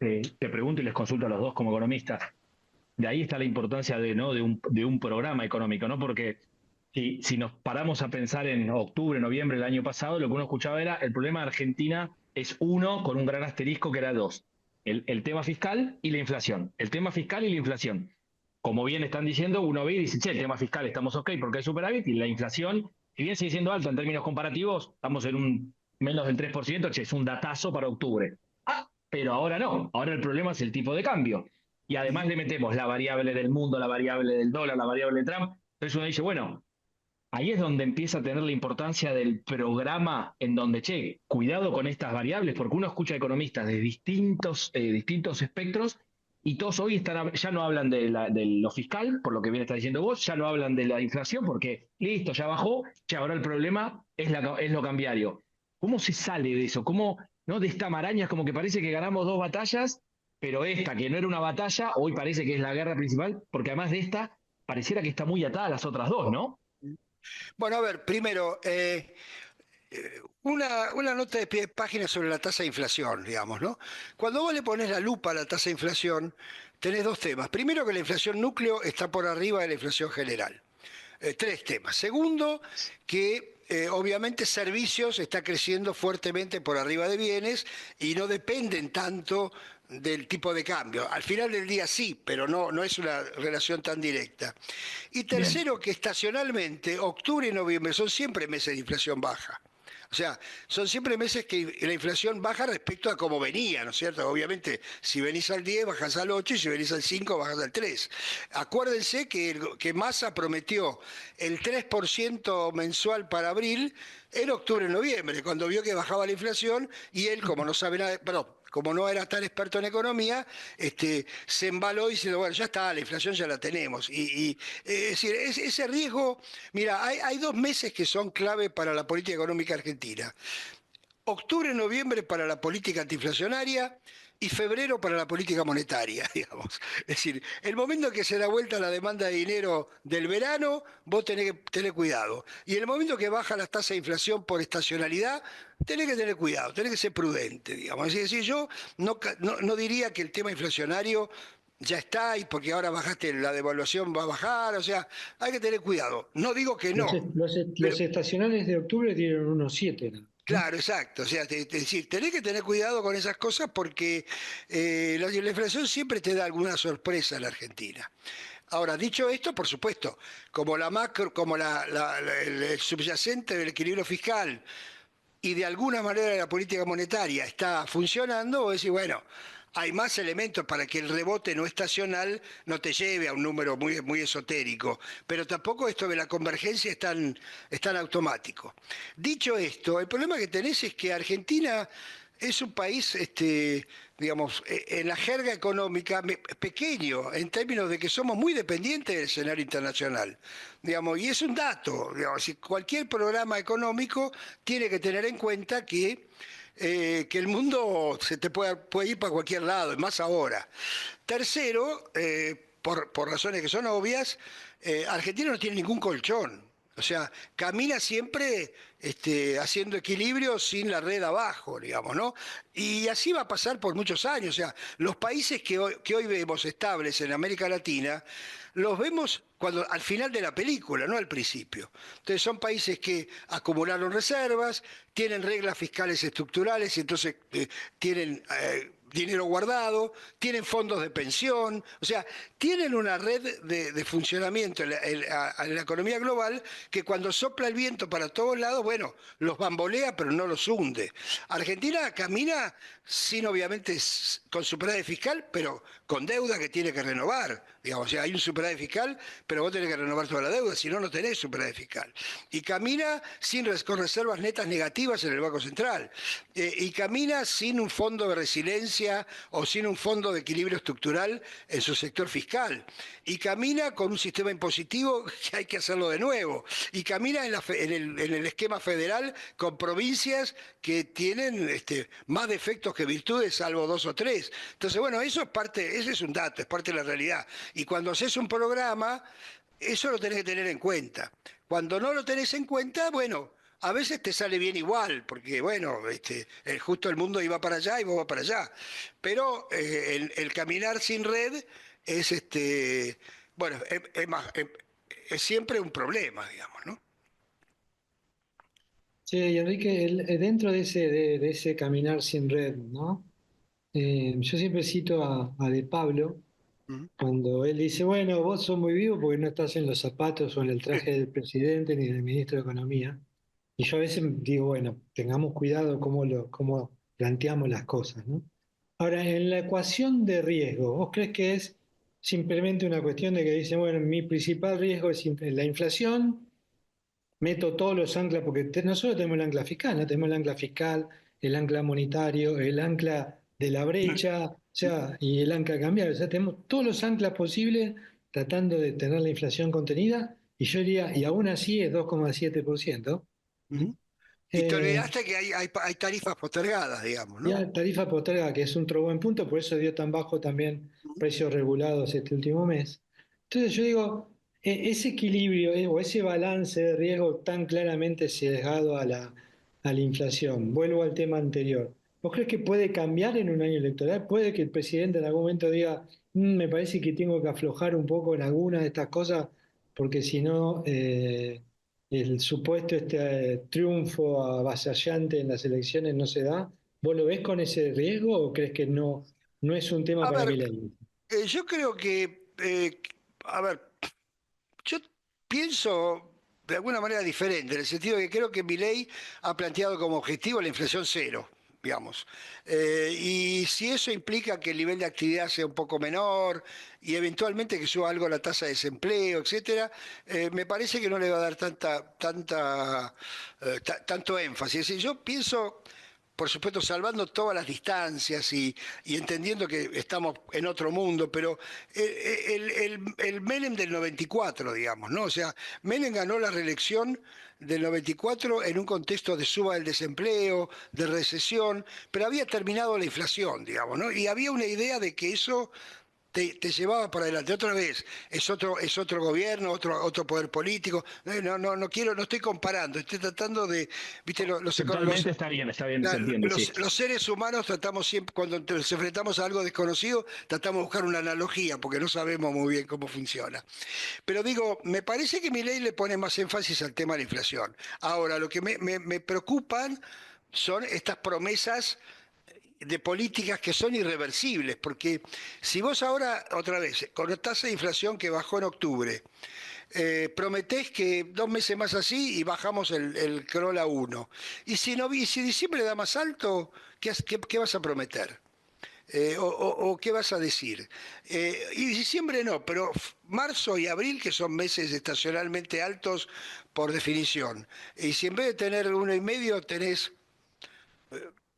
Speaker 1: Te pregunto y les consulto a los dos como economistas. De ahí está la importancia de, ¿no? de un programa económico, ¿no? Porque si nos paramos a pensar en octubre, noviembre del año pasado, lo que uno escuchaba era el problema de Argentina es uno con un gran asterisco que era dos. El tema fiscal y la inflación. El tema fiscal y la inflación. Como bien están diciendo, uno ve y dice, che, el tema fiscal estamos ok porque hay superávit y la inflación, si bien sigue siendo alta en términos comparativos, estamos en un menos del 3%, che, es un datazo para octubre. Pero ahora no, ahora el problema es el tipo de cambio. Y además le metemos la variable del mundo, la variable del dólar, la variable de Trump. Entonces uno dice, bueno, ahí es donde empieza a tener la importancia del programa en donde, che, cuidado con estas variables, porque uno escucha economistas de distintos espectros y todos hoy ya no hablan de lo fiscal, por lo que bien está diciendo vos, ya no hablan de la inflación, porque listo, ya bajó, ya ahora el problema es lo cambiario. ¿Cómo se sale de eso? ¿Cómo, no? De esta maraña es como que parece que ganamos dos batallas, pero esta, que no era una batalla, hoy parece que es la guerra principal, porque además de esta, pareciera que está muy atada a las otras dos, ¿no?
Speaker 3: Bueno, a ver, primero, una nota de pie de página sobre la tasa de inflación, digamos, ¿no? Cuando vos le pones la lupa a la tasa de inflación, tenés dos temas. Primero, que la inflación núcleo está por arriba de la inflación general. Tres temas. Segundo, que obviamente servicios está creciendo fuertemente por arriba de bienes y no dependen tanto del tipo de cambio. Al final del día sí, pero no es una relación tan directa. Y
Speaker 1: Bien.
Speaker 3: tercero, que estacionalmente octubre y noviembre son siempre meses de inflación baja. O sea, son siempre meses que la inflación baja respecto a cómo venía, ¿no es cierto? Obviamente, si venís al 10, bajás al 8, y si venís al 5, bajás al 3. Acuérdense que Massa prometió el 3% mensual para abril en octubre y noviembre, cuando vio que bajaba la inflación, y él, como no sabe nada, perdón, como no era tan experto en economía, se embaló diciendo, bueno, ya está, la inflación ya la tenemos. Es decir, ese riesgo, mira, hay 2 meses que son clave para la política económica argentina. Octubre y noviembre para la política antiinflacionaria y febrero para la política monetaria, digamos. Es decir, el momento en que se da vuelta la demanda de dinero del verano, vos tenés que tener cuidado. Y el momento que baja la tasa de inflación por estacionalidad, tenés que tener cuidado, tenés que ser prudente, digamos. Es decir, yo no diría que el tema inflacionario ya está y porque ahora bajaste la devaluación va a bajar, o sea, hay que tener cuidado. No digo que
Speaker 2: Los,
Speaker 3: no, pero
Speaker 2: los estacionales de octubre tienen 1,7, ¿no?
Speaker 3: claro, exacto. O sea, es decir, tenés que tener cuidado con esas cosas porque la inflación siempre te da alguna sorpresa en la Argentina. Ahora, dicho esto, por supuesto, como la macro, como el subyacente del equilibrio fiscal y de alguna manera la política monetaria está funcionando, vos decís, bueno, hay más elementos para que el rebote no estacional no te lleve a un número muy esotérico, pero tampoco esto de la convergencia es tan automático. Dicho esto, el problema que tenés es que Argentina es un país, digamos, en la jerga económica pequeño, en términos de que somos muy dependientes del escenario internacional. Digamos, y es un dato, digamos, si cualquier programa económico tiene que tener en cuenta que el mundo se te puede ir para cualquier lado, más ahora. Tercero, por razones que son obvias, Argentina no tiene ningún colchón. O sea, camina siempre haciendo equilibrio sin la red abajo, digamos, ¿no? Y así va a pasar por muchos años. O sea, los países que hoy vemos estables en América Latina, los vemos al final de la película, no al principio. Entonces son países que acumularon reservas, tienen reglas fiscales estructurales y entonces tienen dinero guardado, tienen fondos de pensión, o sea, tienen una red de funcionamiento en la economía global que cuando sopla el viento para todos lados, bueno, los bambolea pero no los hunde. Argentina camina sin obviamente con superávit fiscal, pero con deuda que tiene que renovar. Digamos, o sea, hay un superávit fiscal, pero vos tenés que renovar toda la deuda, si no, no tenés superávit fiscal. Y camina con reservas netas negativas en el Banco Central. Y camina sin un fondo de resiliencia o sin un fondo de equilibrio estructural en su sector fiscal. Y camina con un sistema impositivo que hay que hacerlo de nuevo. Y camina en el esquema federal con provincias que tienen más defectos que virtudes, salvo 2 o 3. Entonces, bueno, eso es parte, ese es un dato, es parte de la realidad. Y cuando haces un programa, eso lo tenés que tener en cuenta. Cuando no lo tenés en cuenta, bueno, a veces te sale bien igual, porque bueno, justo el mundo iba para allá y vos vas para allá. Pero el caminar sin red es bueno, es siempre un problema, digamos, ¿no?
Speaker 2: Sí, y Enrique, dentro de ese caminar sin red, ¿no? Yo siempre cito a De Pablo
Speaker 3: Ujú.
Speaker 2: cuando él dice, bueno, vos sos muy vivo porque no estás en los zapatos o en el traje del presidente ni del ministro de Economía. Y yo a veces digo, bueno, tengamos cuidado cómo planteamos las cosas, ¿no? Ahora, en la ecuación de riesgo, ¿vos crees que es simplemente una cuestión de que dicen, bueno, mi principal riesgo es la inflación? Meto todos los anclas, porque no solo tenemos el ancla fiscal, ¿no? Tenemos el ancla fiscal, el ancla monetario, el ancla de la brecha, o sea, y el ancla cambiario. O sea, tenemos todos los anclas posibles tratando de tener la inflación contenida, y yo diría, y aún así es 2,7%. ¿Mm?
Speaker 3: Ujú. Y te
Speaker 2: Eh,
Speaker 3: olvidaste que hay tarifas postergadas, digamos, ¿no?
Speaker 2: ya tarifa postergada, que es otro buen punto, por eso dio tan bajo también precios regulados este último mes. Entonces yo digo, ese equilibrio o ese balance de riesgo tan claramente sesgado a la inflación, vuelvo al tema anterior, ¿vos crees que puede cambiar en un año electoral? ¿Puede que el presidente en algún momento diga, Me parece que tengo que aflojar un poco en alguna de estas cosas, porque si no, el supuesto triunfo avasallante en las elecciones no se da? ¿Vos lo ves con ese riesgo o crees que no es un tema
Speaker 3: A
Speaker 2: para
Speaker 3: ver,
Speaker 2: Milei?
Speaker 3: yo creo que, a ver, yo pienso de alguna manera diferente, en el sentido de que creo que Milei ha planteado como objetivo la inflación cero, digamos. Y si eso implica que el nivel de actividad sea un poco menor y eventualmente que suba algo la tasa de desempleo, etcétera, me parece que no le va a dar tanto énfasis. Es decir, yo pienso por supuesto, salvando todas las distancias y entendiendo que estamos en otro mundo, pero el Menem del 94, digamos, ¿no? O sea, Menem ganó la reelección del 94 en un contexto de suba del desempleo, de recesión, pero había terminado la inflación, digamos, ¿no? Y había una idea de que eso te llevaba para adelante. Otra vez, es otro gobierno, otro poder político. No estoy comparando, estoy tratando de, viste,
Speaker 1: Totalmente está bien, se entiende, sí.
Speaker 3: los seres humanos tratamos siempre, cuando nos enfrentamos a algo desconocido, tratamos de buscar una analogía, porque no sabemos muy bien cómo funciona. Pero digo, me parece que mi ley le pone más énfasis al tema de la inflación. Ahora, lo que me preocupan son estas promesas de políticas que son irreversibles, porque si vos ahora, otra vez, con la tasa de inflación que bajó en octubre, prometés que 2 meses más así y bajamos el crawl a 1. Y si diciembre da más alto, ¿qué vas a prometer? O qué vas a decir. Y diciembre no, pero marzo y abril, que son meses estacionalmente altos por definición. Y si en vez de tener 1,5, tenés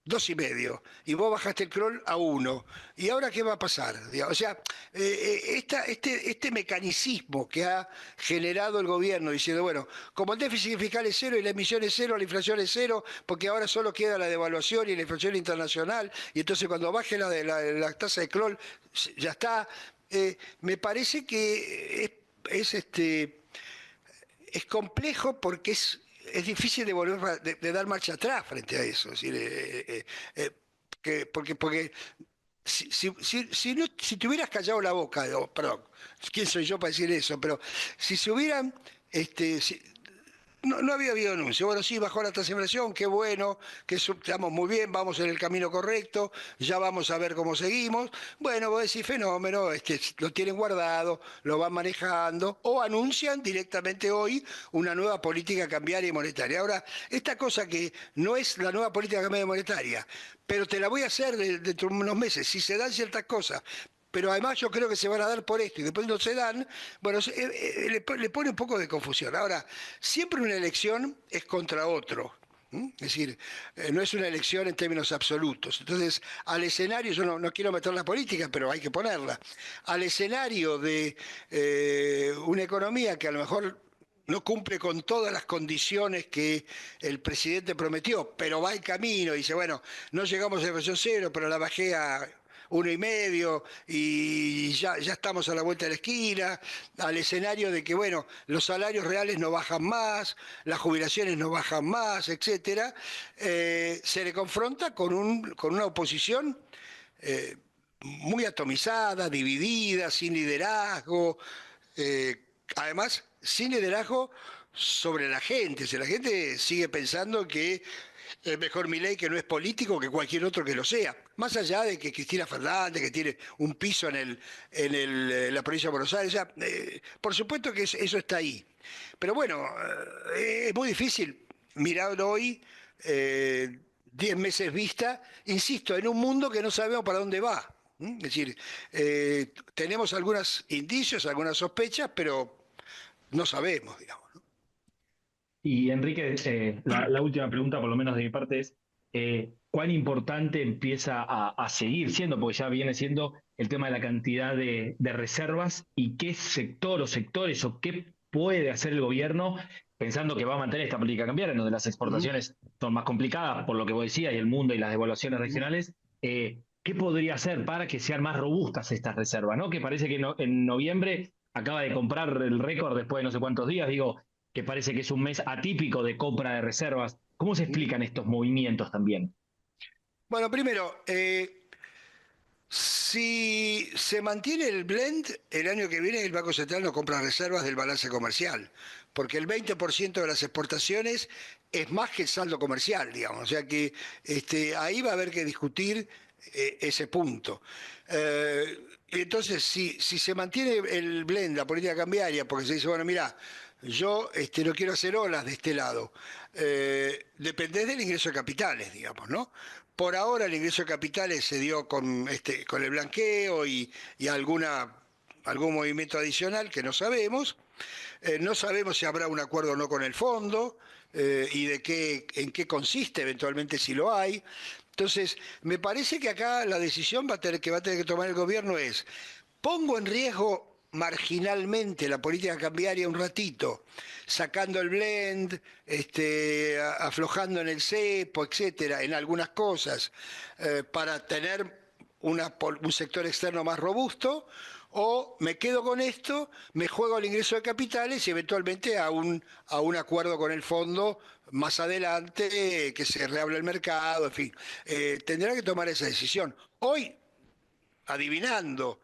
Speaker 3: 2,5, y vos bajaste el crawl a 1. ¿Y ahora qué va a pasar? O sea, este mecanicismo que ha generado el gobierno diciendo, bueno, como el déficit fiscal es cero y la emisión es cero, la inflación es cero, porque ahora solo queda la devaluación y la inflación internacional, y entonces cuando baje la tasa de crawl, ya está. Me parece que es complejo porque es difícil de volver de dar marcha atrás frente a eso. Es decir, porque si te hubieras callado la boca, perdón, ¿quién soy yo para decir eso? Pero si se hubieran, este, si- no había habido anuncio. Bueno, sí, bajó la tasa de inflación, qué bueno, que estamos muy bien, vamos en el camino correcto, ya vamos a ver cómo seguimos. Bueno, vos decís fenómeno, lo tienen guardado, lo van manejando, o anuncian directamente hoy una nueva política cambiaria y monetaria. Ahora, esta cosa que no es la nueva política cambiaria y monetaria, pero te la voy a hacer dentro de unos meses, si se dan ciertas cosas, pero además yo creo que se van a dar por esto y después no se dan, bueno, le pone un poco de confusión. Ahora, siempre una elección es contra otro. Es decir, no es una elección en términos absolutos. Entonces, al escenario, yo no quiero meter la política, pero hay que ponerla, al escenario de una economía que a lo mejor no cumple con todas las condiciones que el presidente prometió, pero va en camino y dice, bueno, no llegamos a la inflación cero, pero la bajé a 1,5 y ya estamos a la vuelta de la esquina, al escenario de que, bueno, los salarios reales no bajan más, las jubilaciones no bajan más, etcétera, se le confronta con una oposición eh, muy atomizada, dividida, sin liderazgo, además, sin liderazgo sobre la gente. Si la gente sigue pensando que es mejor Milei, que no es político, que cualquier otro que lo sea. Más allá de que Cristina Fernández, que tiene un piso la provincia de Buenos Aires, o sea, por supuesto que eso está ahí. Pero bueno, es muy difícil mirar hoy, 10 meses vista, insisto, en un mundo que no sabemos para dónde va. Es decir, tenemos algunos indicios, algunas sospechas, pero no sabemos, digamos.
Speaker 1: Y Enrique, la última pregunta, por lo menos de mi parte, es ¿cuán importante empieza a seguir siendo, porque ya viene siendo el tema de la cantidad de reservas y qué sector o sectores o qué puede hacer el gobierno pensando que va a mantener esta política cambiaria, en donde las
Speaker 3: Ujú,
Speaker 1: exportaciones son más complicadas, por lo que vos decías, y el mundo y las devaluaciones
Speaker 3: ujú.
Speaker 1: regionales? ¿Qué podría hacer para que sean más robustas estas reservas? ¿No? Que parece que en noviembre acaba de comprar el récord después de no sé cuántos días, digo, que parece que es un mes atípico de compra de reservas. ¿Cómo se explican estos movimientos también?
Speaker 3: Bueno, primero, si se mantiene el blend, el año que viene el Banco Central no compra reservas del balance comercial, porque el 20% de las exportaciones es más que el saldo comercial, digamos. O sea que ahí va a haber que discutir ese punto. Y entonces, si se mantiene el blend, la política cambiaria, porque se dice, bueno, mira, yo no quiero hacer olas de este lado, dependés del ingreso de capitales, digamos, ¿no? Por ahora el ingreso de capitales se dio con el blanqueo y algún movimiento adicional que no sabemos. No sabemos si habrá un acuerdo o no con el fondo y en qué consiste eventualmente si lo hay. Entonces, me parece que acá la decisión que va a tener que tomar el gobierno es, pongo en riesgo marginalmente la política cambiaria un ratito, sacando el blend, aflojando en el cepo, etcétera, en algunas cosas, para tener un sector externo más robusto, o me quedo con esto, me juego al ingreso de capitales y eventualmente a un acuerdo con el fondo más adelante, que se reable el mercado, en fin. Tendrá que tomar esa decisión. Hoy, adivinando,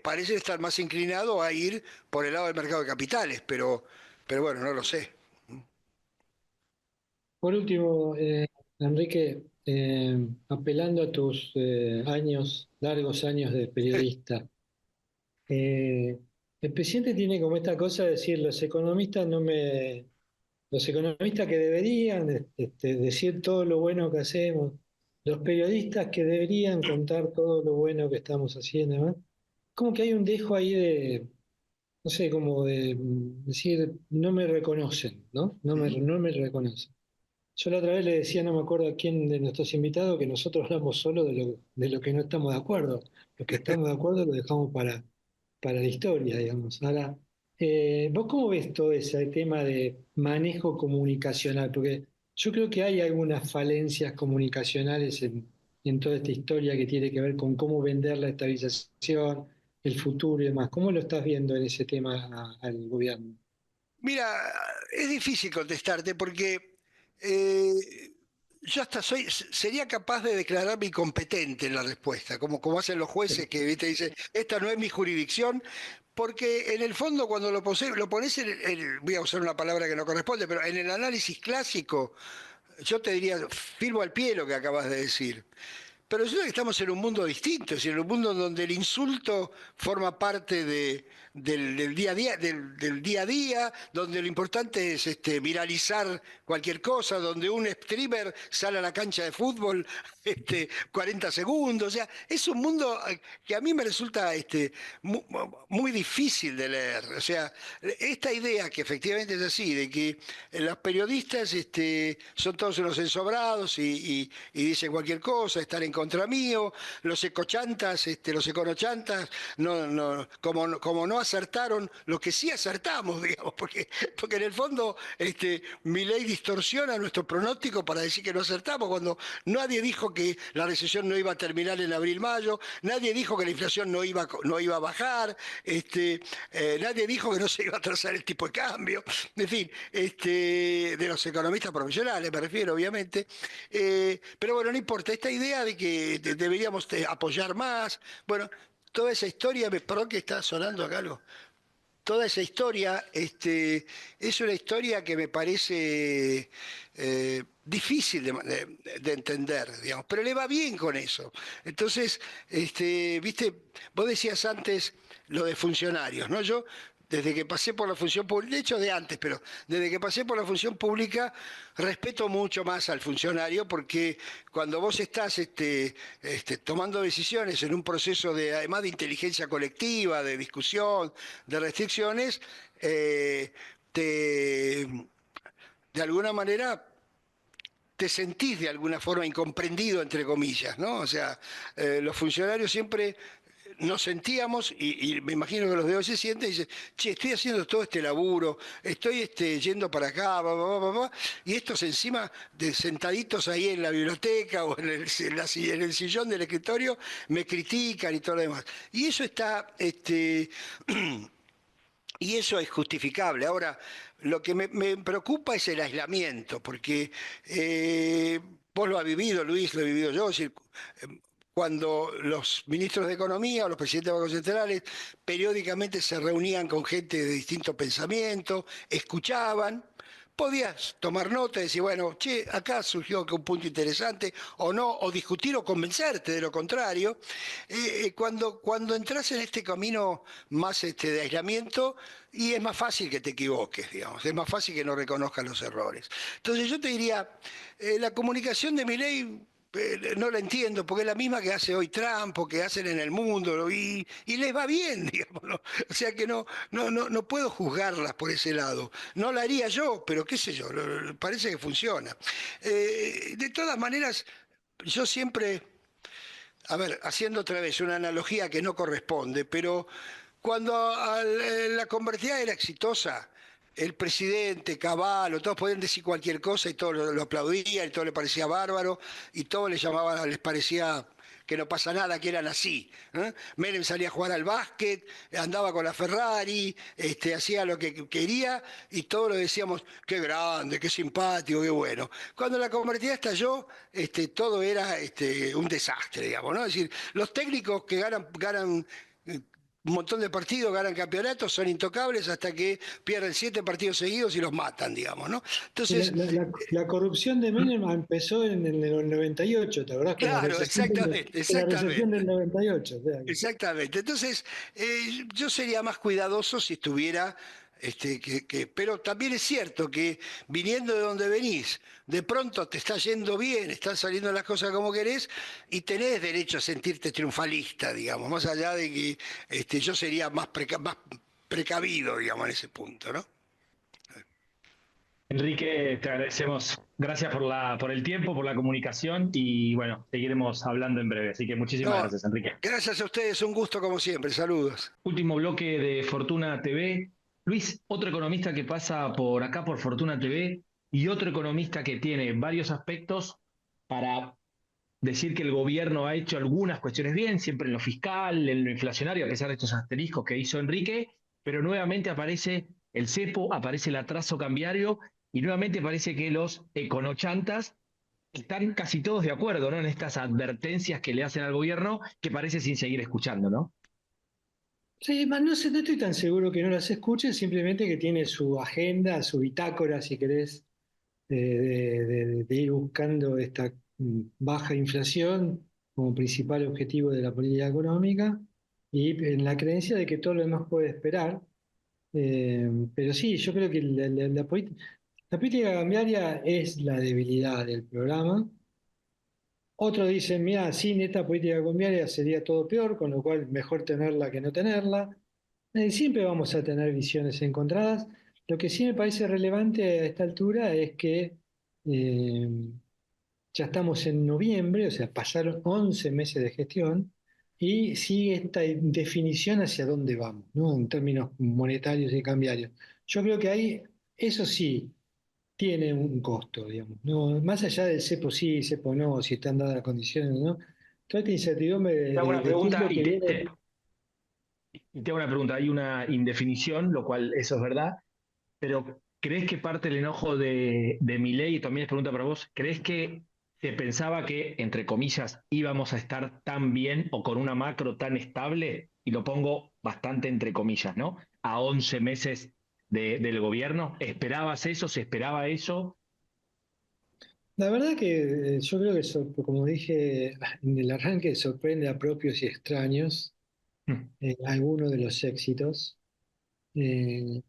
Speaker 3: parece estar más inclinado a ir por el lado del mercado de capitales, pero bueno, no lo sé.
Speaker 2: Por último, Enrique, apelando a tus largos años de periodista, eh, el presidente tiene como esta cosa de decir, los economistas que deberían decir todo lo bueno que hacemos, los periodistas que deberían contar todo lo bueno que estamos haciendo, ¿no? Como que hay un dejo ahí de, no sé, como de decir, no me reconocen, ¿no?
Speaker 3: Ujú.
Speaker 2: No me reconocen. Yo la otra vez le decía, no me acuerdo a quién de nuestros invitados, que nosotros hablamos solo de lo que no estamos de acuerdo. Lo que estamos de acuerdo lo dejamos para la historia, digamos. Ahora, ¿vos cómo ves todo ese tema de manejo comunicacional? Porque yo creo que hay algunas falencias comunicacionales en toda esta historia que tiene que ver con cómo vender la estabilización, el futuro y demás. ¿Cómo lo estás viendo en ese tema al gobierno?
Speaker 3: Mira, es difícil contestarte porque eh, yo hasta sería capaz de declararme incompetente en la respuesta, como hacen los jueces que, ¿viste? Dicen, esta no es mi jurisdicción, Porque en el fondo cuando lo pones voy a usar una palabra que no corresponde, pero en el análisis clásico, yo te diría, firmo al pie lo que acabas de decir. Pero yo creo que estamos en un mundo distinto, es decir, en un mundo donde el insulto forma parte del día a día, del día a día, donde lo importante es viralizar cualquier cosa, donde un streamer sale a la cancha de fútbol 40 segundos. O sea, es un mundo que a mí me resulta muy difícil de leer. O sea, esta idea que efectivamente es así, de que los periodistas son todos unos ensobrados y dicen cualquier cosa, están en contra mío, los ecochantas, los econochantas, como no acertaron, lo que sí acertamos, digamos, porque en el fondo Milei distorsiona nuestro pronóstico para decir que no acertamos, cuando nadie dijo que la recesión no iba a terminar en abril-mayo, nadie dijo que la inflación no iba a bajar, nadie dijo que no se iba a trazar el tipo de cambio, en fin, de los economistas profesionales me refiero, obviamente, pero bueno, no importa, esta idea de que deberíamos apoyar más, bueno, toda esa historia, perdón que está sonando acá algo, toda esa historia es una historia que me parece difícil de entender, digamos, pero le va bien con eso. Entonces, viste, vos decías antes lo de funcionarios, ¿no? Yo, desde que pasé por la función pública, de hecho de antes, pero desde que pasé por la función pública, respeto mucho más al funcionario porque cuando vos estás tomando decisiones en un proceso de, además de inteligencia colectiva, de discusión, de restricciones, te, de alguna manera te sentís de alguna forma incomprendido, entre comillas, ¿no? O sea, los funcionarios siempre nos sentíamos, y me imagino que los de hoy se sienten y dicen, che, estoy haciendo todo este laburo, estoy yendo para acá, y estos encima de sentaditos ahí en la biblioteca o en el sillón del escritorio me critican y todo lo demás. Y eso está, y eso es justificable. Ahora, lo que me preocupa es el aislamiento, porque vos lo has vivido, Luis, lo he vivido yo, es decir, cuando los ministros de Economía o los presidentes de bancos centrales periódicamente se reunían con gente de distinto pensamiento, escuchaban, podías tomar nota y decir, bueno, che, acá surgió un punto interesante, o no, o discutir o convencerte de lo contrario. Cuando entras en este camino más de aislamiento, y es más fácil que te equivoques, digamos, es más fácil que no reconozcas los errores. Entonces yo te diría, la comunicación de Milei no la entiendo, porque es la misma que hace hoy Trump o que hacen en el mundo, ¿no? Y les va bien, digamos, ¿no? O sea que no puedo juzgarlas por ese lado. No la haría yo, pero qué sé yo, parece que funciona. De todas maneras, yo siempre, a ver, haciendo otra vez una analogía que no corresponde, pero cuando la convertida era exitosa, el presidente, Caballo, todos podían decir cualquier cosa y todos lo aplaudían y todo le parecía bárbaro y todo les parecía que no pasa nada, que eran así. Menem salía a jugar al básquet, andaba con la Ferrari, hacía lo que quería y todos lo decíamos, qué grande, qué simpático, qué bueno. Cuando la convertida estalló, todo era un desastre, digamos, ¿no? Es decir, los técnicos que ganan un montón de partidos, ganan campeonatos, son intocables hasta que pierden 7 partidos seguidos y los matan, digamos, ¿no? Entonces,
Speaker 2: La corrupción de Menem empezó en el 98, ¿te acordás?
Speaker 3: claro, exactamente,
Speaker 2: Con la recesión
Speaker 3: exactamente.
Speaker 2: del 98. O sea,
Speaker 3: Exactamente. Entonces, yo sería más cuidadoso si estuviera, pero también es cierto que viniendo de donde venís, de pronto te está yendo bien, están saliendo las cosas como querés y tenés derecho a sentirte triunfalista, digamos, más allá de que yo sería más precavido, digamos, en ese punto, ¿no?
Speaker 1: Enrique, te agradecemos. Gracias por el tiempo, por la comunicación y bueno, seguiremos hablando en breve. Así que muchísimas
Speaker 3: No,
Speaker 1: gracias, Enrique.
Speaker 3: gracias a ustedes, un gusto como siempre, saludos.
Speaker 1: Último bloque de Fortuna TV. Luis, otro economista que pasa por acá por Fortuna TV y otro economista que tiene varios aspectos para decir que el gobierno ha hecho algunas cuestiones bien, siempre en lo fiscal, en lo inflacionario, a pesar de estos asteriscos que hizo Enrique, pero nuevamente aparece el cepo, aparece el atraso cambiario y nuevamente parece que los econochantas están casi todos de acuerdo, ¿no? En estas advertencias que le hacen al gobierno que parece sin seguir escuchando, ¿no?
Speaker 2: Sí, más no estoy tan seguro que no las escuche, simplemente que tiene su agenda, su bitácora, si querés, de ir buscando esta baja inflación como principal objetivo de la política económica y en la creencia de que todo lo demás puede esperar. Pero sí, yo creo que la política cambiaria es la debilidad del programa. Otros dicen, mira, sin esta política cambiaria sería todo peor, con lo cual mejor tenerla que no tenerla. Siempre vamos a tener visiones encontradas. Lo que sí me parece relevante a esta altura es que eh, ya estamos en noviembre, o sea, pasaron 11 meses de gestión y sigue esta definición hacia dónde vamos, ¿no? En términos monetarios y cambiarios. Yo creo que ahí, eso sí, tiene un costo, digamos, ¿no? Más allá del cepo sí, cepo no, si están dadas las condiciones o no, toda esta incertidumbre
Speaker 1: Te hago una
Speaker 2: de qué es
Speaker 1: pregunta
Speaker 2: lo que viene.
Speaker 1: y te hago una pregunta. Hay una indefinición, lo cual eso es verdad, pero ¿crees que parte el enojo de Milei, y también es pregunta para vos, ¿crees que se pensaba que, entre comillas, íbamos a estar tan bien o con una macro tan estable? Y lo pongo bastante entre comillas, ¿no? A 11 meses del gobierno. ¿Esperabas eso? ¿Se esperaba eso?
Speaker 2: La verdad que yo creo que, como dije en el arranque, sorprende a propios y extraños
Speaker 1: Mm.
Speaker 2: algunos de los éxitos. Eh,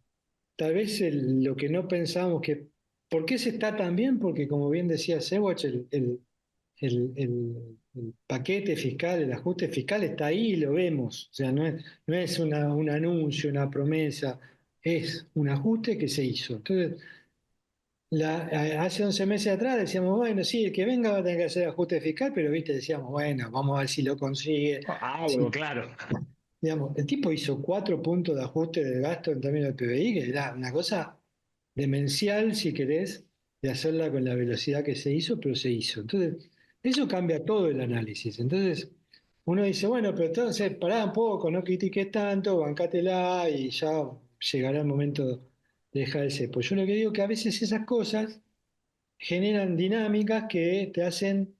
Speaker 2: Tal vez lo que no pensábamos que... ¿Por qué se está tan bien? Porque como bien decía Sewach, el paquete fiscal, el ajuste fiscal está ahí y lo vemos. O sea, no es un anuncio, una promesa, es un ajuste que se hizo. Entonces, hace 11 meses atrás decíamos, bueno, sí, el que venga va a tener que hacer ajuste fiscal, pero viste, decíamos, bueno, vamos a ver si lo consigue.
Speaker 1: Algo,
Speaker 2: Sí,
Speaker 1: claro.
Speaker 2: digamos, el tipo hizo 4 puntos de ajuste del gasto en términos del PBI, que era una cosa demencial, si querés, de hacerla con la velocidad que se hizo, pero se hizo. Entonces, eso cambia todo el análisis. Entonces, uno dice, bueno, pero entonces pará un poco, no critiques tanto, bancátela y ya llegará el momento de dejar el cepo. Yo lo que digo es que a veces esas cosas generan dinámicas que te hacen,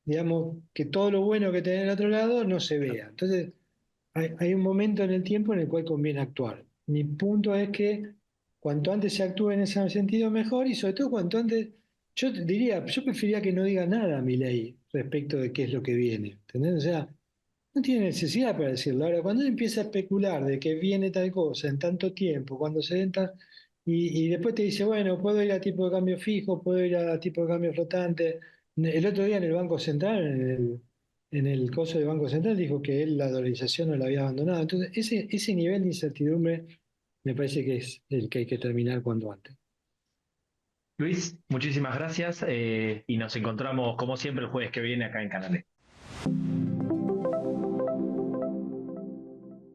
Speaker 2: digamos, que todo lo bueno que tenés del otro lado no se vea. Entonces, hay un momento en el tiempo en el cual conviene actuar. Mi punto es que cuanto antes se actúe en ese sentido mejor y sobre todo cuanto antes, yo te diría, yo preferiría que no diga nada a mi ley respecto de qué es lo que viene. ¿Entendés? O sea, no tiene necesidad para decirlo. Ahora, cuando él empieza a especular de que viene tal cosa en tanto tiempo, cuando se den y después te dice, bueno, puedo ir a tipo de cambio fijo, puedo ir a tipo de cambio flotante. El otro día en el Banco Central, en el coso del Banco Central, dijo que él la dolarización no la había abandonado. Entonces, ese nivel de incertidumbre me parece que es el que hay que terminar cuanto antes.
Speaker 1: Luis, muchísimas gracias y nos encontramos como siempre el jueves que viene acá en Canal E.